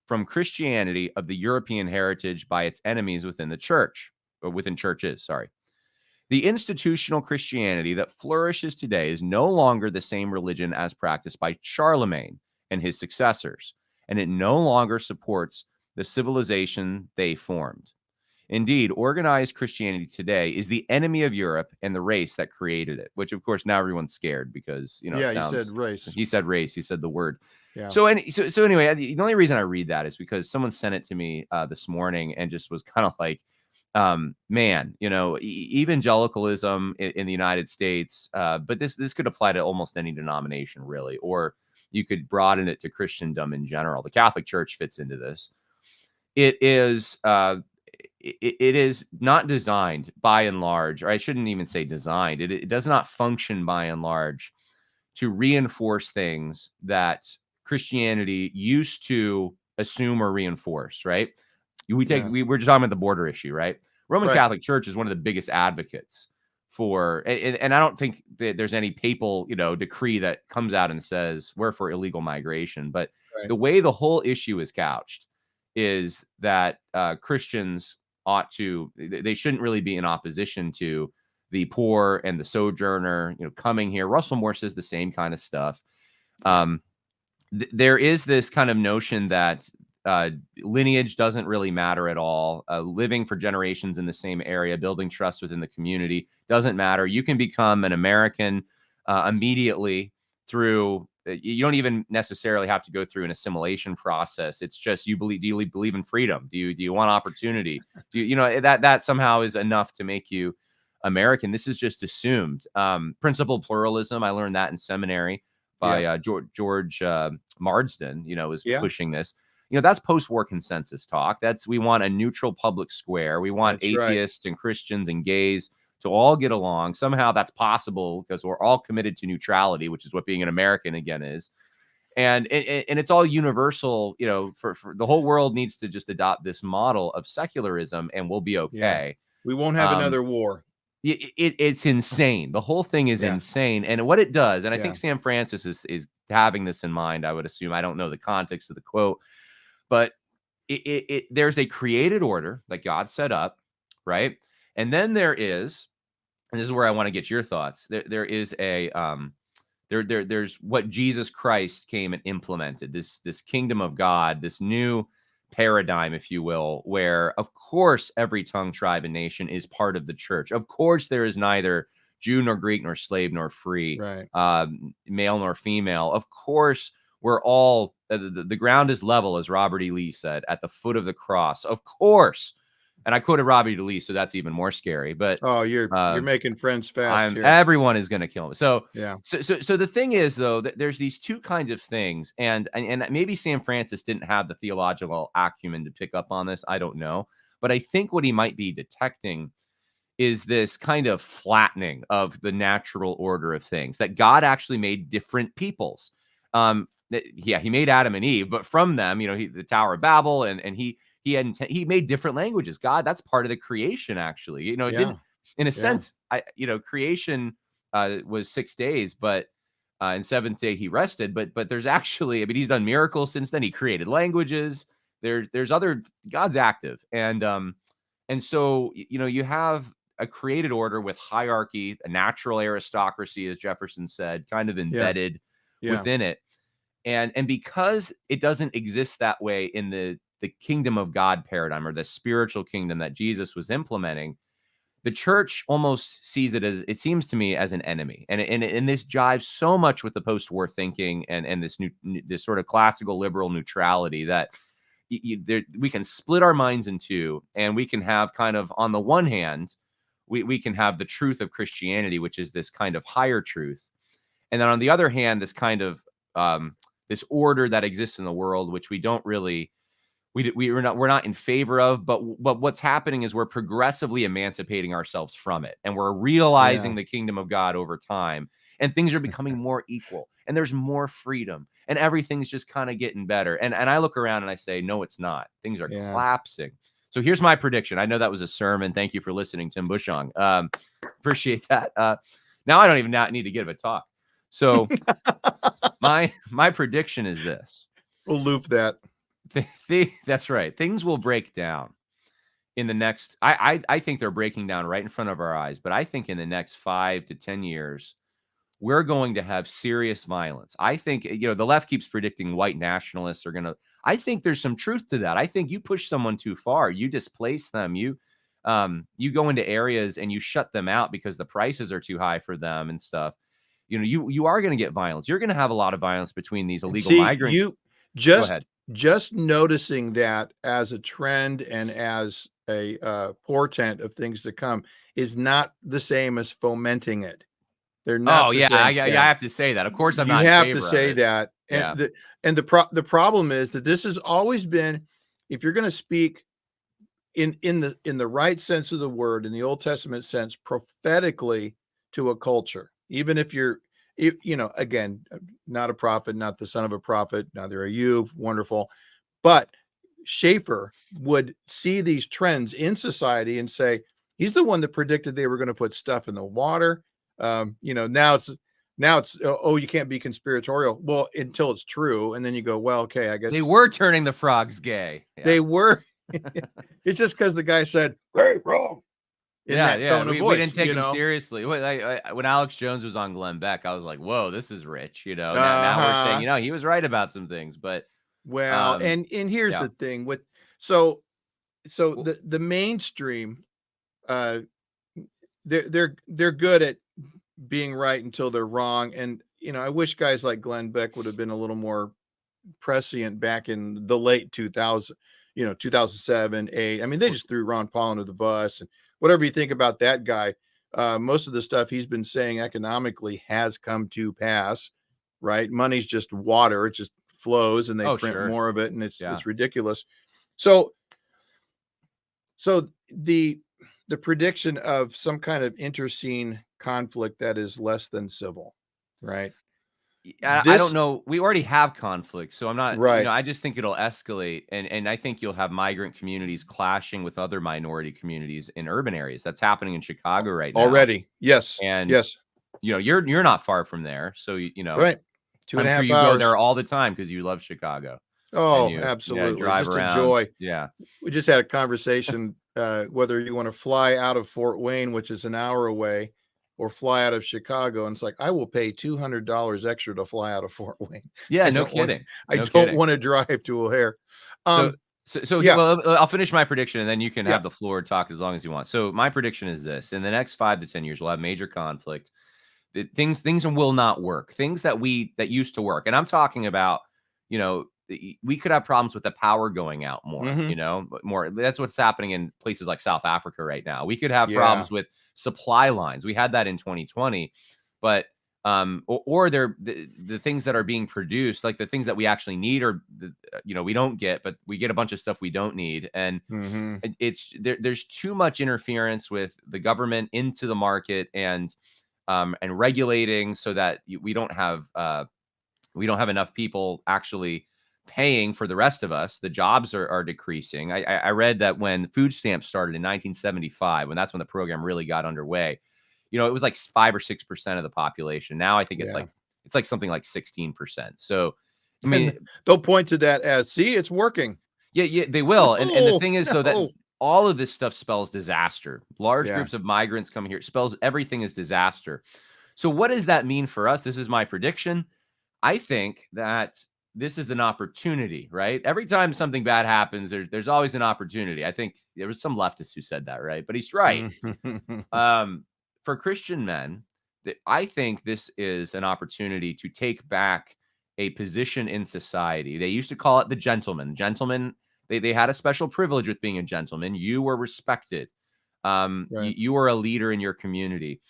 from Christianity of the European heritage by its enemies within the church, or within churches, sorry. The institutional Christianity that flourishes today is no longer the same religion as practiced by Charlemagne and his successors, and it no longer supports the civilization they formed. Indeed, organized Christianity today is the enemy of Europe and the race that created it, which of course now everyone's scared because, it Yeah, you said sounds, race. he said race, he said the word. Yeah, So anyway, the only reason I read that is because someone sent it to me this morning and just was kind of like, man, evangelicalism in the United States, but this could apply to almost any denomination really, or you could broaden it to Christendom in general. The Catholic Church fits into this. It is it is not designed by and large, or I shouldn't even say designed. It does not function by and large to reinforce things that Christianity used to assume or reinforce, right? yeah, We're just talking about the border issue, right? Roman right. Catholic Church is one of the biggest advocates for, and I don't think that there's any papal, decree that comes out and says we're for illegal migration. But Right. the way the whole issue is couched is that Christians they shouldn't really be in opposition to the poor and the sojourner, coming here. Russell Moore says the same kind of stuff. Yeah, Um, there is this kind of notion that lineage doesn't really matter at all. Living for generations in the same area, building trust within the community doesn't matter. You can become an American immediately through. You don't even necessarily have to go through an assimilation process. It's just do you believe in freedom? Do you want opportunity? That somehow is enough to make you American? This is just assumed. Principal pluralism. I learned that in seminary by yeah, George Marsden, is yeah, pushing this. that's post-war consensus talk. We want a neutral public square. We want That's right. atheists and Christians and gays to all get along. Somehow that's possible because we're all committed to neutrality, which is what being an American again is. And it's all universal, for the whole world needs to just adopt this model of secularism and we'll be okay. We won't have another war. It's insane. The whole thing is Yeah. insane. And what it does, and I Yeah. think Sam Francis is having this in mind, I would assume. I don't know the context of the quote, but there's a created order that God set up, right? And then there's where I want to get your thoughts. There is there's what Jesus Christ came and implemented, this kingdom of God, this new paradigm, if you will, where of course every tongue, tribe, and nation is part of the church. Of course, there is neither Jew nor Greek nor slave nor free, right. Male nor female. Of course, we're all the ground is level, as Robert E. Lee said, at the foot of the cross. Of course. And I quoted Robert E. Lee, so that's even more scary. But you're making friends fast here. Everyone is going to kill me. So yeah. So the thing is, though, that there's these two kinds of things, and maybe Sam Francis didn't have the theological acumen to pick up on this. I don't know, but I think what he might be detecting is this kind of flattening of the natural order of things, that God actually made different peoples. He made Adam and Eve, but from them, the Tower of Babel, and he made different languages. God, that's part of the creation, actually. It didn't, in a sense, creation was 6 days, but in seventh day he rested. But there's actually, he's done miracles since then. He created languages. There's other, God's active, and so you have a created order with hierarchy, a natural aristocracy, as Jefferson said, kind of embedded within it. And because it doesn't exist that way in the kingdom of God paradigm, or the spiritual kingdom that Jesus was implementing, the church almost sees it, as it seems to me, as an enemy. And this jives so much with the post-war thinking and this sort of classical liberal neutrality that we can split our minds in two, and we can have kind of, on the one hand, we can have the truth of Christianity, which is this kind of higher truth. And then on the other hand, this kind of this order that exists in the world, which we don't really, we're not in favor of, but what's happening is we're progressively emancipating ourselves from it, and we're realizing the kingdom of God over time, and things are becoming more equal, and there's more freedom, and everything's just kind of getting better. And I look around and I say, no, it's not. Things are collapsing. So here's my prediction. I know that was a sermon. Thank you for listening, Tim Bushong. Appreciate that. Now I don't even need to give a talk. So my prediction is this. We'll loop that. That's right. Things will break down in the next, I think they're breaking down right in front of our eyes, but I think in the next 5 to 10 years, we're going to have serious violence. I think, the left keeps predicting white nationalists are going to, I think there's some truth to that. I think you push someone too far, you displace them, you go into areas and you shut them out because the prices are too high for them and stuff. You are going to get violence. You're going to have a lot of violence between these illegal migrants. You just noticing that as a trend and as a portent of things to come is not the same as fomenting it. They're not. Oh yeah, I have to say that. Of course, I'm not. You have to say that. And the problem is that this has always been, if you're going to speak in the right sense of the word, in the Old Testament sense, prophetically to a culture, even if you're, again, not a prophet, not the son of a prophet, neither are you, wonderful. But Schaeffer would see these trends in society and say, he's the one that predicted they were going to put stuff in the water. Now it's, oh, you can't be conspiratorial. Well, until it's true. And then you go, well, okay, I guess they were turning the frogs gay. Yeah. They were. It's just because the guy said, hey, wrong. We didn't take him seriously. When Alex Jones was on Glenn Beck, I was like, whoa, this is rich. Now we're saying, he was right about some things, but and here's the thing with, so the mainstream, they're good at being right until they're wrong. And, I wish guys like Glenn Beck would have been a little more prescient back in the late 2000s, 2007, 2008. They just threw Ron Paul under the bus, and whatever you think about that guy, most of the stuff he's been saying economically has come to pass, right? Money's just water. It's just flows and they Oh, print sure. more of it, and Yeah. it's ridiculous. So so the prediction of some kind of interscene conflict that is less than civil, right? I don't This know. We already have conflict, so I'm not, right. I just think it'll escalate, and I think you'll have migrant communities clashing with other minority communities in urban areas. That's happening in Chicago right now, Already. Yes. and Yes. you're not far from there, so Right. Two and I'm a sure half you go there hours. all the time because you love Chicago, and Oh, you absolutely. drive Just a around. joy. Yeah, We just had a conversation, whether you want to fly out of Fort Wayne, which is an hour away, or fly out of Chicago. And it's like, I will pay $200 extra to fly out of Fort Wayne. yeah, I no don't want to, kidding, I no don't kidding. want to drive to O'Hare. So Um, yeah, well, I'll finish my prediction and then you can yeah. have the floor talk as long as you want. So my prediction is this: in the next 5 to 10 years, we'll have major conflict. Things will not work. Things that used to work, and I'm talking about, we could have problems with the power going out more. Hmm. But more. That's what's happening in places like South Africa right now. We could have Yeah. problems with supply lines. We had that in 2020, but or the things that are being produced, like the things that we actually need, or we don't get, but we get a bunch of stuff we don't need, and Hmm. it's there's too much interference with the government into the market, and regulating so that we don't have enough people actually paying for the rest of us. The jobs are decreasing. I read that when food stamps started in 1975, when that's when the program really got underway, it was like 5 or 6% of the population. Now I think Yeah. it's like something like 16%. So, I And mean, they'll point to that as, see, it's working. yeah, they will. And the No, thing is, though, that no. all of this stuff spells disaster. Large Yeah. groups of migrants come here, spells everything is disaster. So what does that mean for us? This is my prediction. I think that this is an opportunity, right? Every time something bad happens, there's always an opportunity. I think there was some leftist who said that, right? But he's right. Mhm. For Christian men, I think this is an opportunity to take back a position in society. They used to call it the gentleman. Gentlemen, they had a special privilege with being a gentleman. You were respected. Right. You were a leader in your community,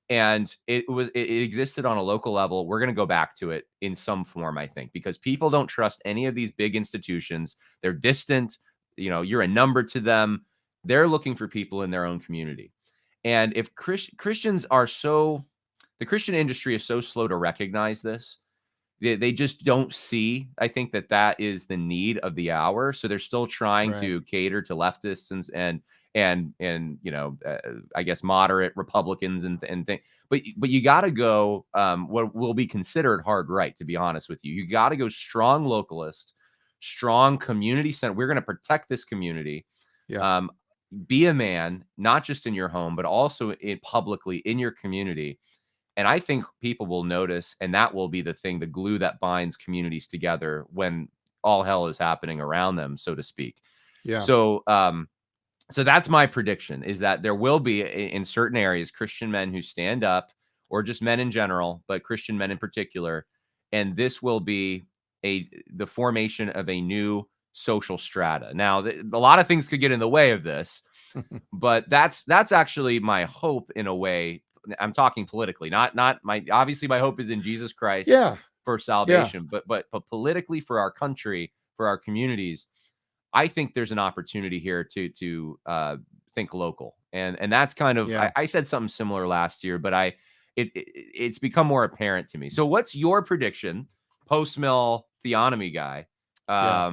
and it existed on a local level. We're going to go back to it in some form, I think, because people don't trust any of these big institutions. They're distant. You're a number to them. They're looking for people in their own community. And if Christians are the Christian industry is so slow to recognize this. They just don't see, I think, that is the need of the hour. So they're still trying Right. to cater to leftists and I guess moderate Republicans and things. But you got to go what will be considered hard right. To be honest with you, you got to go strong localist, strong community center. We're going to protect this community. Yeah. Um, be a man, not just in your home, but also publicly in your community. And I think people will notice, and that will be the thing, the glue that binds communities together when all hell is happening around them, so to speak. Yeah. So, so that's my prediction: is that there will be in certain areas Christian men who stand up, or just men in general, but Christian men in particular, and this will be the formation of a new social strata. Now, a lot of things could get in the way of this, but that's actually my hope in a way. I'm talking politically, not my obviously my hope is in Jesus Christ Yeah. for Yeah. salvation, but politically for our country, for our communities, I think there's an opportunity here to think local, and that's kind of Yeah. I said something similar last year, but it's become more apparent to me. So, what's your prediction, post mill theonomy guy? Yeah.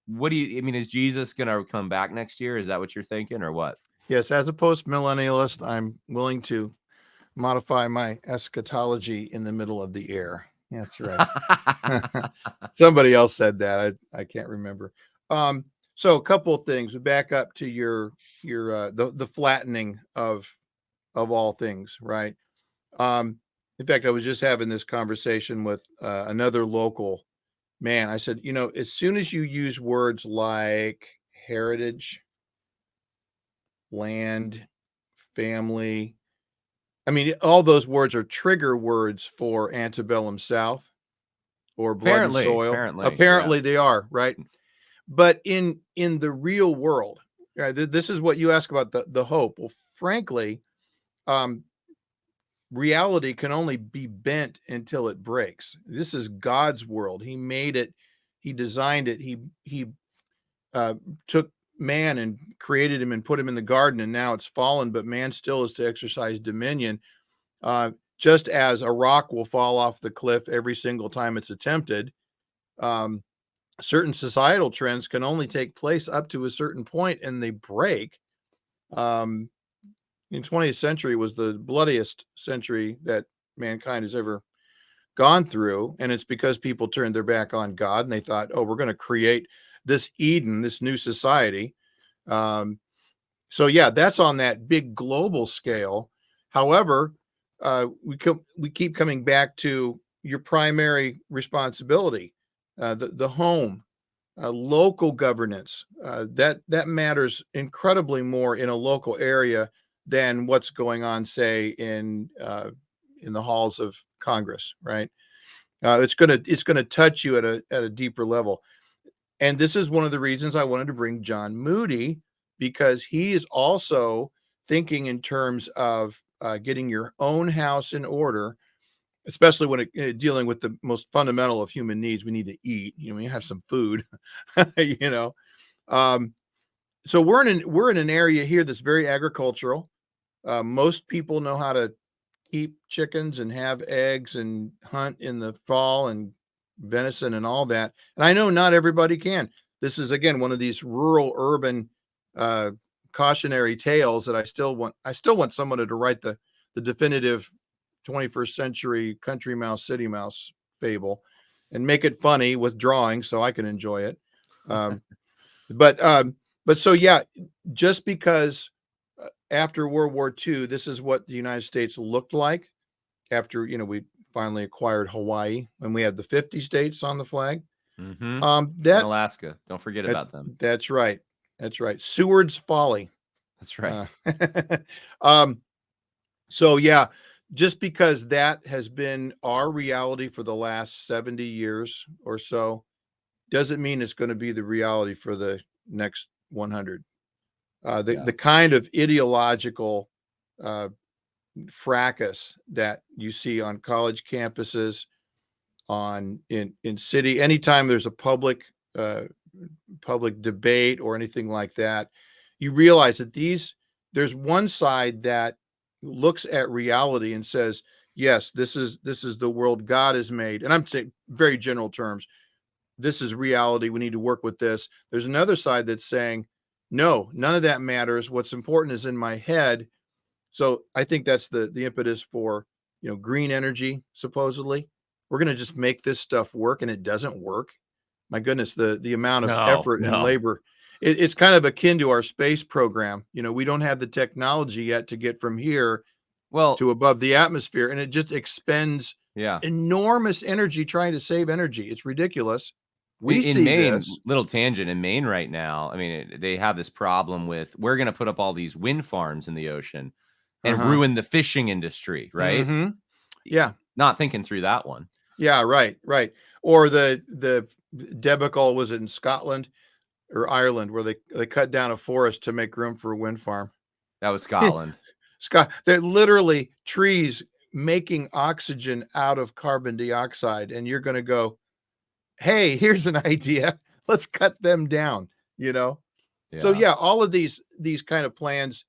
What do you? I mean, is Jesus going to come back next year? Is that what you're thinking, or what? Yes. As a post millennialist, I'm willing to modify my eschatology in the middle of the air. That's right. Somebody else said that. I can't remember. So a couple of things. We back up to your the flattening of all things, right? In fact, I was just having this conversation with another local man. I said, as soon as you use words like heritage, land, family, I mean, all those words are trigger words for antebellum South or blood and soil. Apparently, yeah. Apparently they are, right? But in the real world, right, this is what you ask about the hope. Well, frankly, um, reality can only be bent until it breaks. This is God's world. He made it He designed it. He took man and created him and put him in the garden, and now it's fallen, but man still is to exercise dominion. Just as a rock will fall off the cliff every single time it's attempted, um, certain societal trends can only take place up to a certain point and they break. Um, in 20th century was the bloodiest century that mankind has ever gone through, and it's because people turned their back on God and they thought, oh, we're going to create this Eden, this new society. Um, so yeah, that's on that big global scale. However, we keep coming back to your primary responsibility, the home, local governance. That matters incredibly more in a local area than what's going on, say, in the halls of Congress, right? It's gonna touch you at a deeper level. And this is one of the reasons I wanted to bring John Moody, because he is also thinking in terms of getting your own house in order, especially when dealing with the most fundamental of human needs. We need to eat. We have some food. you know. Um, so we're in an area here that's very agricultural. Most people know how to keep chickens and have eggs and hunt in the fall and venison and all that. And I know not everybody can. This is again one of these rural urban uh, cautionary tales that I still want someone to write the definitive 21st century country mouse city mouse fable and make it funny with drawing so I can enjoy it. Um, but so yeah, just because after World War II, this is what the United States looked like after we finally acquired Hawaii when we had the 50 states on the flag. Mm-hmm. And That Alaska. Don't forget that about them. that's right. That's right. Seward's Folly. That's right. Um, so yeah, just because that has been our reality for the last 70 years or so doesn't mean it's going to be the reality for the next 100. The kind of ideological uh, fracas that you see on college campuses, in city, anytime there's a uh, public debate or anything like that, you realize that there's one side that looks at reality and says, yes, this is the world God has made, and I'm saying very general terms, this is reality, we need to work with this. There's another side that's saying, no, none of that matters, what's important is in my head. So I think that's the impetus for green energy. Supposedly, we're going to just make this stuff work, and it doesn't work. My goodness, the amount of No, effort and no. labor. It's kind of akin to our space program. We don't have the technology yet to get from here Well, to above the atmosphere, and it just expends yeah. enormous energy trying to save energy. It's ridiculous. We In see Maine, this. little tangent, in Maine right now, I mean, they have this problem with we're going to put up all these wind farms in the ocean and Uh-huh. ruin the fishing industry, right? Mm-hmm. Yeah. Not thinking through that one. Yeah, right, right. Or the debacle was in Scotland or Ireland where they cut down a forest to make room for a wind farm. That was Scotland. They're literally trees making oxygen out of carbon dioxide, and you're going to go, "Hey, here's an idea. Let's cut them down." So Yeah. yeah, all of these kind of plans.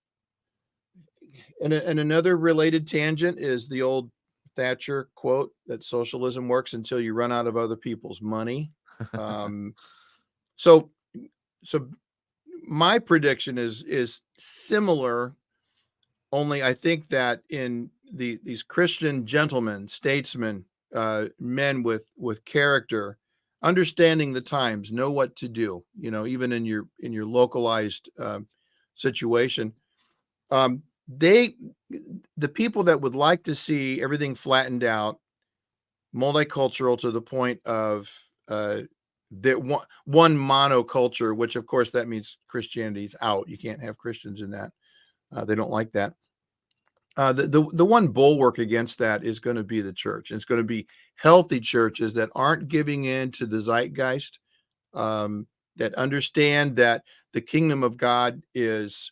And another related tangent is the old Thatcher quote that socialism works until you run out of other people's money. Um, so so my prediction is similar, only I think that in these Christian gentlemen, statesmen, men with character, understanding the times, know what to do. Even in your localized situation. They the people that would like to see everything flattened out, multicultural to the point of that one monoculture, which of course that means Christianity's out. You can't have Christians in that. They don't like that. The one bulwark against that is going to be the church. And it's going to be healthy churches that aren't giving in to the zeitgeist, that understand that the kingdom of God is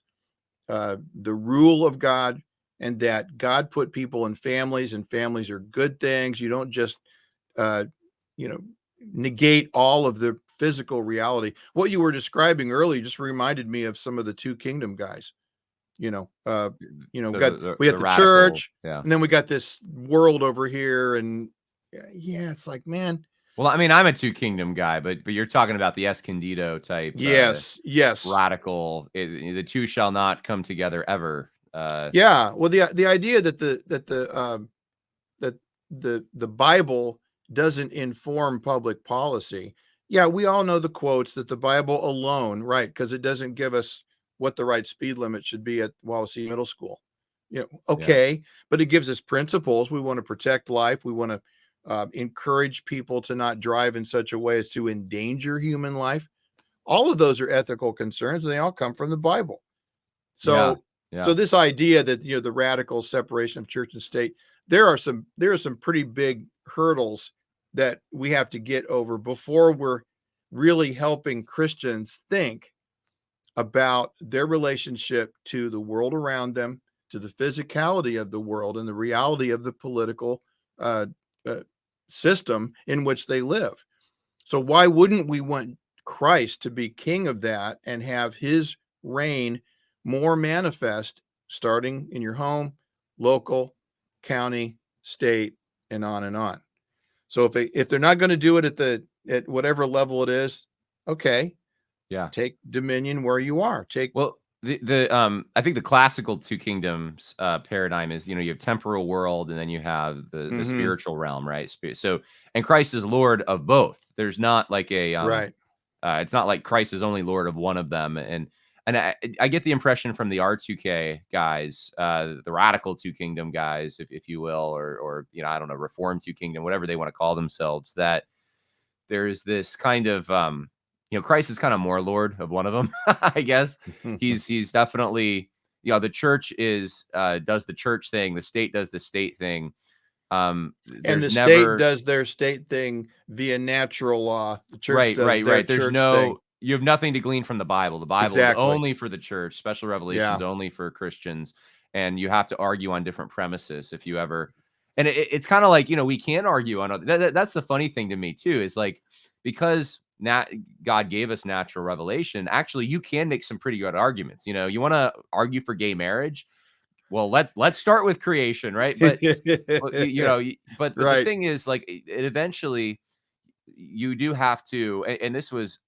the rule of God, and that God put people in families, and families are good things. You don't just, uh, you know, negate all of the physical reality. What you were describing earlier just reminded me of some of the Two Kingdom guys. You know, we got The the radical, church, yeah. and then we got this world over here, and yeah, it's like, man, Well, I mean, I'm a Two Kingdom guy, but you're talking about the Escondido type yes, radical. The two shall not come together ever. yeah. Well, the idea that that the Bible doesn't inform public policy. Yeah, we all know the quotes that the Bible alone, right? Because it doesn't give us what the right speed limit should be at Wallacey Middle School. Yeah, Okay, but it gives us principles. We want to protect life. We want to encourage people to not drive in such a way as to endanger human life. All of those are ethical concerns, and they all come from the Bible. yeah, So yeah, so this idea that the radical separation of church and state, there are some pretty big hurdles that we have to get over before we're really helping Christians think about their relationship to the world around them, to the physicality of the world and the reality of the political uh, uh, system in which they live. So why wouldn't we want Christ to be king of that and have his reign more manifest starting in your home, local, county, state, and on and on. So if they're not going to do it at whatever level it is, okay, yeah. take dominion where you are. Take Well, the I think the classical Two Kingdoms paradigm is, you have temporal world and then you have the mhm, spiritual realm, right? So, and Christ is Lord of both. There's not like right. it's not like Christ is only Lord of one of them. And I get the impression from the R2K guys, the radical Two Kingdom guys, if you will, or I don't know, Reformed Two Kingdom, whatever they want to call themselves, that there's this kind of Christ is kind of more Lord of one of them. I guess he's definitely, the church is does the church thing, the state does the state thing. And There's the state never does their state thing via natural law. The church Right, does right, their right. There's church thing. no You have nothing to glean from the Bible. The Bible is Exactly. only for the church, special revelations Yeah. only for Christians, and you have to argue on different premises if you ever. And it's kind of like, we can argue on that's the funny thing to me too, is like, because God gave us natural revelation, actually you can make some pretty good arguments. You want to argue for gay marriage? Well, let's start with creation, right? But well, but the Right. thing is, like, it eventually you do have to, and this was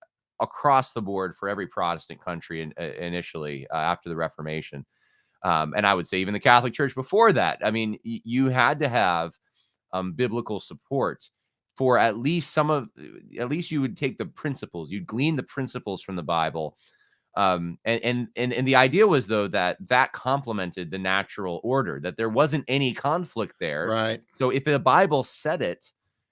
across the board for every Protestant country initially after the Reformation, and I would say even the Catholic Church before that. I mean, you had to have biblical support for at least you would take the principles, you'd glean the principles from the Bible. And the idea was, though, that complemented the natural order, that there wasn't any conflict there. Right. So if the Bible said it,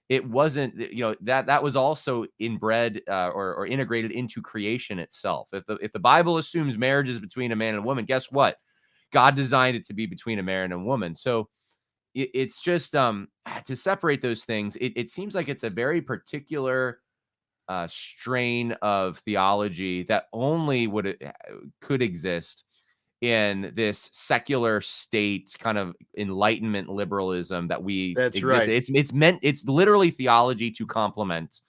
it wasn't, that was also inbred or integrated into creation itself. If the Bible assumes marriage is between a man and a woman, guess what? God designed it to be between a man and a woman. So it's just to separate those things. It seems like it's a very particular strain of theology that only could exist in this secular state, kind of enlightenment liberalism that we That's exist. right. It's literally theology to complement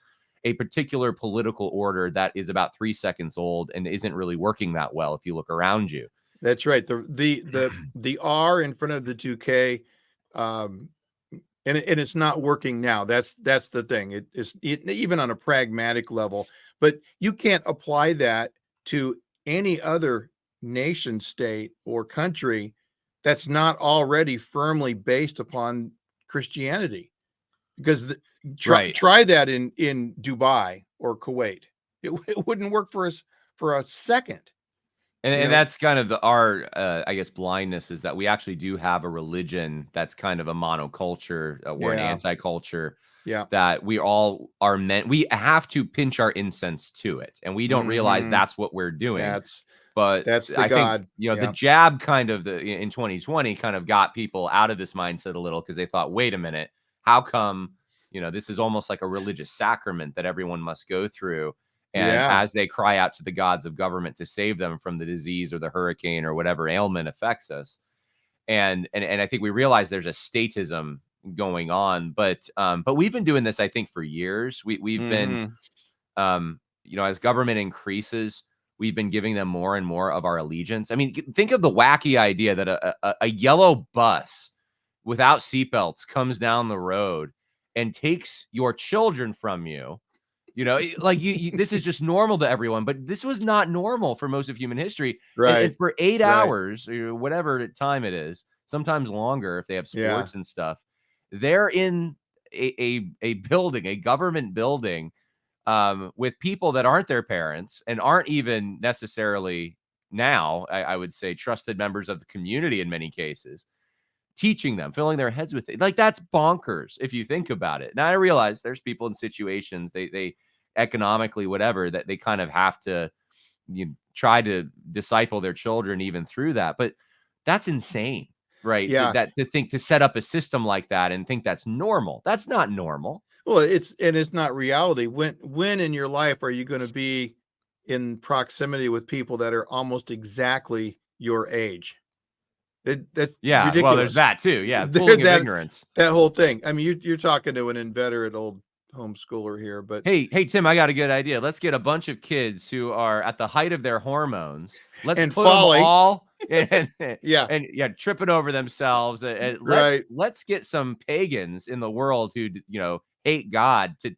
a particular political order that is about 3 seconds old and isn't really working that well if you look around you. That's right. The R in front of the 2K, um, and it's not working now. That's the thing. Even on a pragmatic level, but you can't apply that to any other nation state or country that's not already firmly based upon Christianity. Because Right. try that in Dubai or Kuwait. It wouldn't work for us for a second, And you and know? that's kind of our, I guess, blindness, is that we actually do have a religion that's kind of a monoculture, or an Yeah. anti-culture, Yeah. that we have to pinch our incense to it, and we don't realize Mhm. that's what we're doing. That's But that's the I think, God. the Yeah. jab kind of in 2020 kind of got people out of this mindset a little, because they thought, wait a minute, how come, this is almost like a religious sacrament that everyone must go through. And Yeah. as they cry out to the gods of government to save them from the disease or the hurricane or whatever ailment affects us. And I think we realize there's a statism going on. But we've been doing this, I think, for years. We've been, Mm-hmm. as government increases, we've been giving them more and more of our allegiance. I mean, think of the wacky idea that a yellow bus without seatbelts comes down the road and takes your children from you. Like this is just normal to everyone, but this was not normal for most of human history. And Right. for 8 Right. hours or whatever time it is, sometimes longer if they have Yeah. sports and stuff, they're in a building, a government building, with people that aren't their parents and aren't even necessarily now, I would say, trusted members of the community in many cases, teaching them, filling their heads with it. Like, that's bonkers if you think about it. Now I realize there's people in situations they economically, whatever, that they kind of have to try to disciple their children even through that. But that's insane, right? Yeah. That to think to set up a system like that and think that's normal. That's not normal. Well, it's not reality. When in your life are you going to be in proximity with people that are almost exactly your age? That's Yeah, well, there's ridiculous. that too. Yeah, There fooling of that ignorance. that whole thing. I mean, you're talking to an inveterate old homeschooler here, but Hey, Tim, I got a good idea. Let's get a bunch of kids who are at the height of their hormones. Let's and put them folly. all and Yeah. yeah, tripping over themselves. And Right. let's get some pagans in the world who hate God to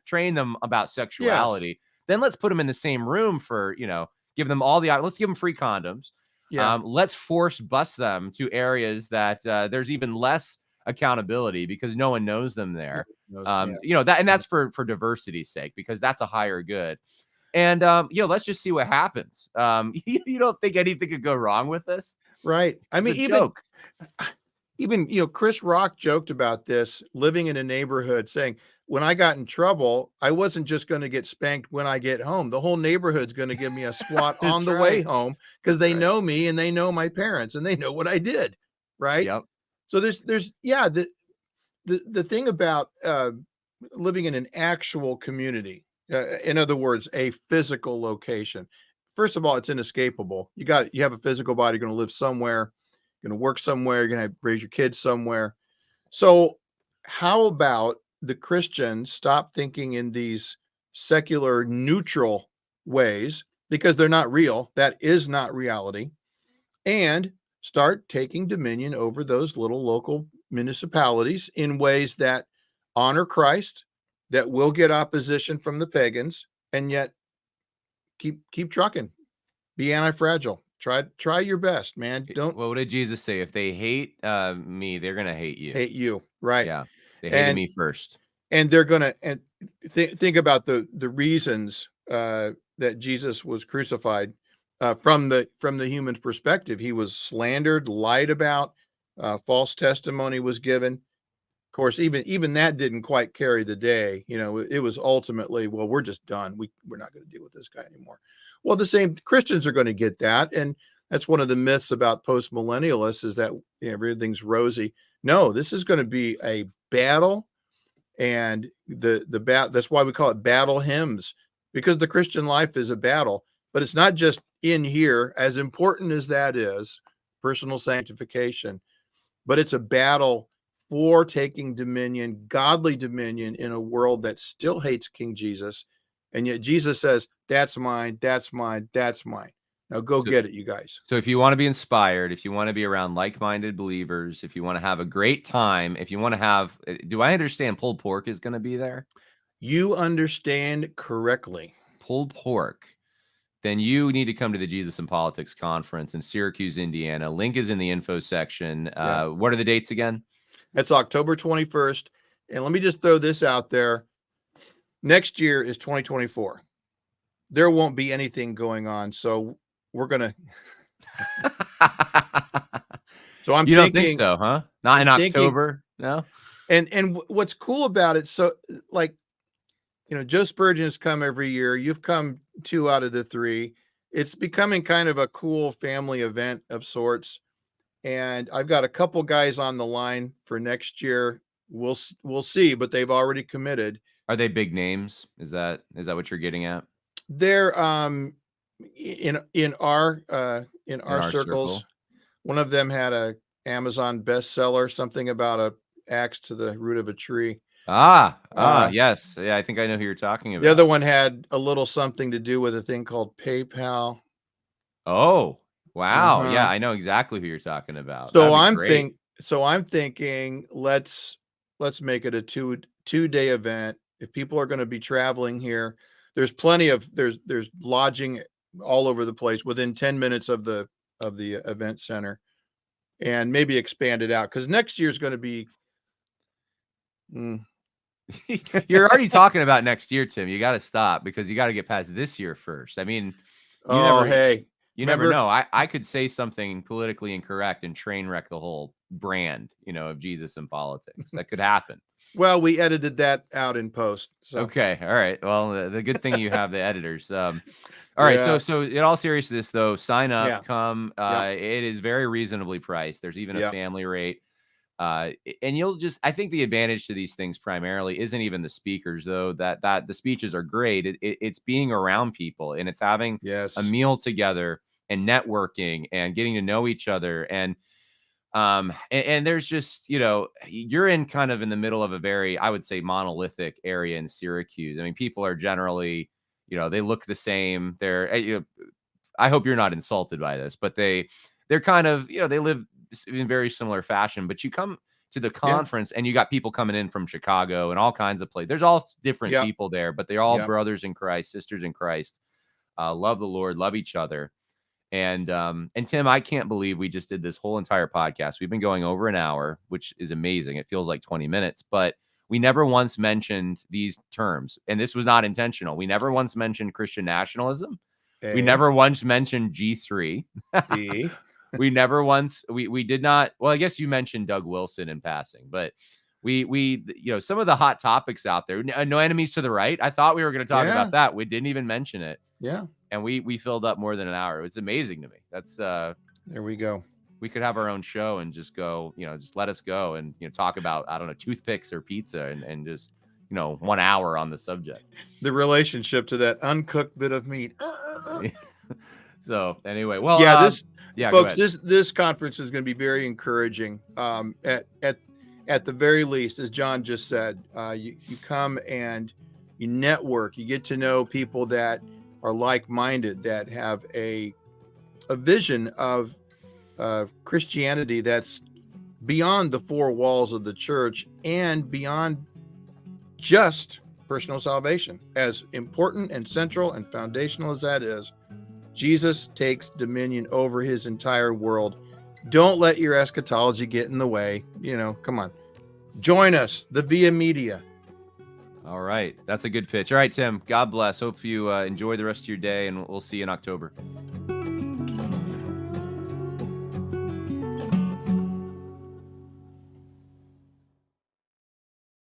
train them about Yes. sexuality. Then let's put them in the same room for give them all the let's give them free condoms. Yeah. Let's force bus them to areas that there's even less accountability because no one knows them No there. one knows. Yeah. That's for diversity's sake, because that's a higher good. And let's just see what happens. You don't think anything could go wrong with this? Right. I It's a mean, joke. even Chris Rock joked about this, living in a neighborhood, saying, when I got in trouble, I wasn't just going to get spanked when I get home. The whole neighborhood's going to give me a swat on That's the way right. home because That's they right. know me and they know my parents and they know what I did. Right. Yep. So there's yeah, the thing about living in an actual community, in other words, a physical location. First of all, it's inescapable. You have a physical body. You're going to live somewhere. You're going to work somewhere. You're going to raise your kids somewhere. So, how about the Christians stop thinking in these secular, neutral ways because they're not real? That is not reality, and start taking dominion over those little local municipalities in ways that honor Christ, that will get opposition from the pagans, and yet keep trucking. Be anti-fragile. Try your best, man. Don't Well, what did Jesus say? If they hate me, they're gonna hate you. hate you, right? Yeah, they hated And me first. they're gonna and think about the reasons that Jesus was crucified from the human perspective. He was slandered, lied about, false testimony was given. Of course, even that didn't quite carry the day. It was ultimately, well, we're just done. We're not going to deal with this guy anymore. Well, the same Christians are going to get that, and that's one of the myths about post millennialists is that everything's rosy. No, this is going to be a battle, and that's why we call it battle hymns, because the Christian life is a battle. But it's not just in here, as important as that is, personal sanctification, but it's a battle for taking dominion, godly dominion, in a world that still hates King Jesus. And yet Jesus says, that's mine, that's mine, that's mine. Now go So get it, you guys. So if you want to be inspired, if you want to be around like-minded believers, if you want to have a great time, if you want to have, do I understand pulled pork is going to be there? You understand correctly. Pulled pork. Then you need to come to the Jesus and Politics Conference in Syracuse, Indiana. Link is in the info section. Yeah. What are the dates again? That's October 21st. And let me just throw this out there. Next year is 2024. There won't be anything going on. So we're going to, so You don't think so, huh? Not I'm in thinking, October? No? and what's cool about it, so like, Joe Spurgeon's come every year. You've come 2 out of the 3. It's becoming kind of a cool family event of sorts. And I've got a couple guys on the line for next year. We'll see, but they've already committed. Are they big names? Is that what you're getting at? They're in our In our circles. circle? One of them had a Amazon bestseller, something about axe to the root of a tree. Yes. Yeah, I think I know who you're talking The other about. one had a little something to do with a thing called PayPal. Oh, wow. Yeah, Uh-huh. I know exactly who you're talking about. So That'd be I'm great. thinking let's make it a two-day event. If people are going to be traveling here, there's plenty of there's lodging all over the place within 10 minutes of the event center, and maybe expand it out because next year's going to be You're already talking about next year, Tim. You got to stop because you got to get past this year first. I mean, you oh, never hey, you never remember? know. I could say something politically incorrect and train wreck the whole brand, of Jesus and politics. That could happen. Well, we edited that out in post. So, Okay. All right. Well, the good thing you have the editors. All right. So yeah, so in all seriousness though, sign up, yeah, come. yep, It is very reasonably priced. There's even a yep, family rate. And you'll just I think the advantage to these things primarily isn't even the speakers though, that the speeches are great. It's being around people and it's having a yes, meal together and networking and getting to know each other. And there's just, you're in kind of in the middle of a very, I would say, monolithic area in Syracuse. I mean, people are generally, they look the same. I hope you're not insulted by this, but they're kind of, they live in very similar fashion. But you come to the yeah, conference and you got people coming in from Chicago and all kinds of places. There's all different yep, people there, but they're all yep. brothers in Christ, sisters in Christ, love the Lord, love each other. And Tim, I can't believe we just did this whole entire podcast. We've been going over an hour, which is amazing. It feels like 20 minutes, but we never once mentioned these terms. And this was not intentional. We never once mentioned Christian nationalism. We A, never once mentioned G3. B, We never once we did not. Well, I guess you mentioned Doug Wilson in passing, but we some of the hot topics out there. No enemies to the right. I thought we were going to talk yeah, about that. We didn't even mention it, yeah. and we filled up more than an hour. It's amazing to me. That's There we go. we could have our own show and just go, just let us go and talk about, I don't know, toothpicks or pizza and just 1 hour on the subject. The relationship to that uncooked bit of meat. So anyway, well, Yeah, this yeah, go folks, ahead. this conference is going to be very encouraging. At the very least, as John just said, you come and you network. You get to know people that are like-minded, that have a vision of Christianity that's beyond the four walls of the church and beyond just personal salvation. As important and central and foundational as that is, Jesus takes dominion over his entire world. Don't let your eschatology get in the way. Come on. Join us, the Via Media. All right. That's a good pitch. All right, Tim, God bless. Hope you enjoy the rest of your day, and we'll see you in October.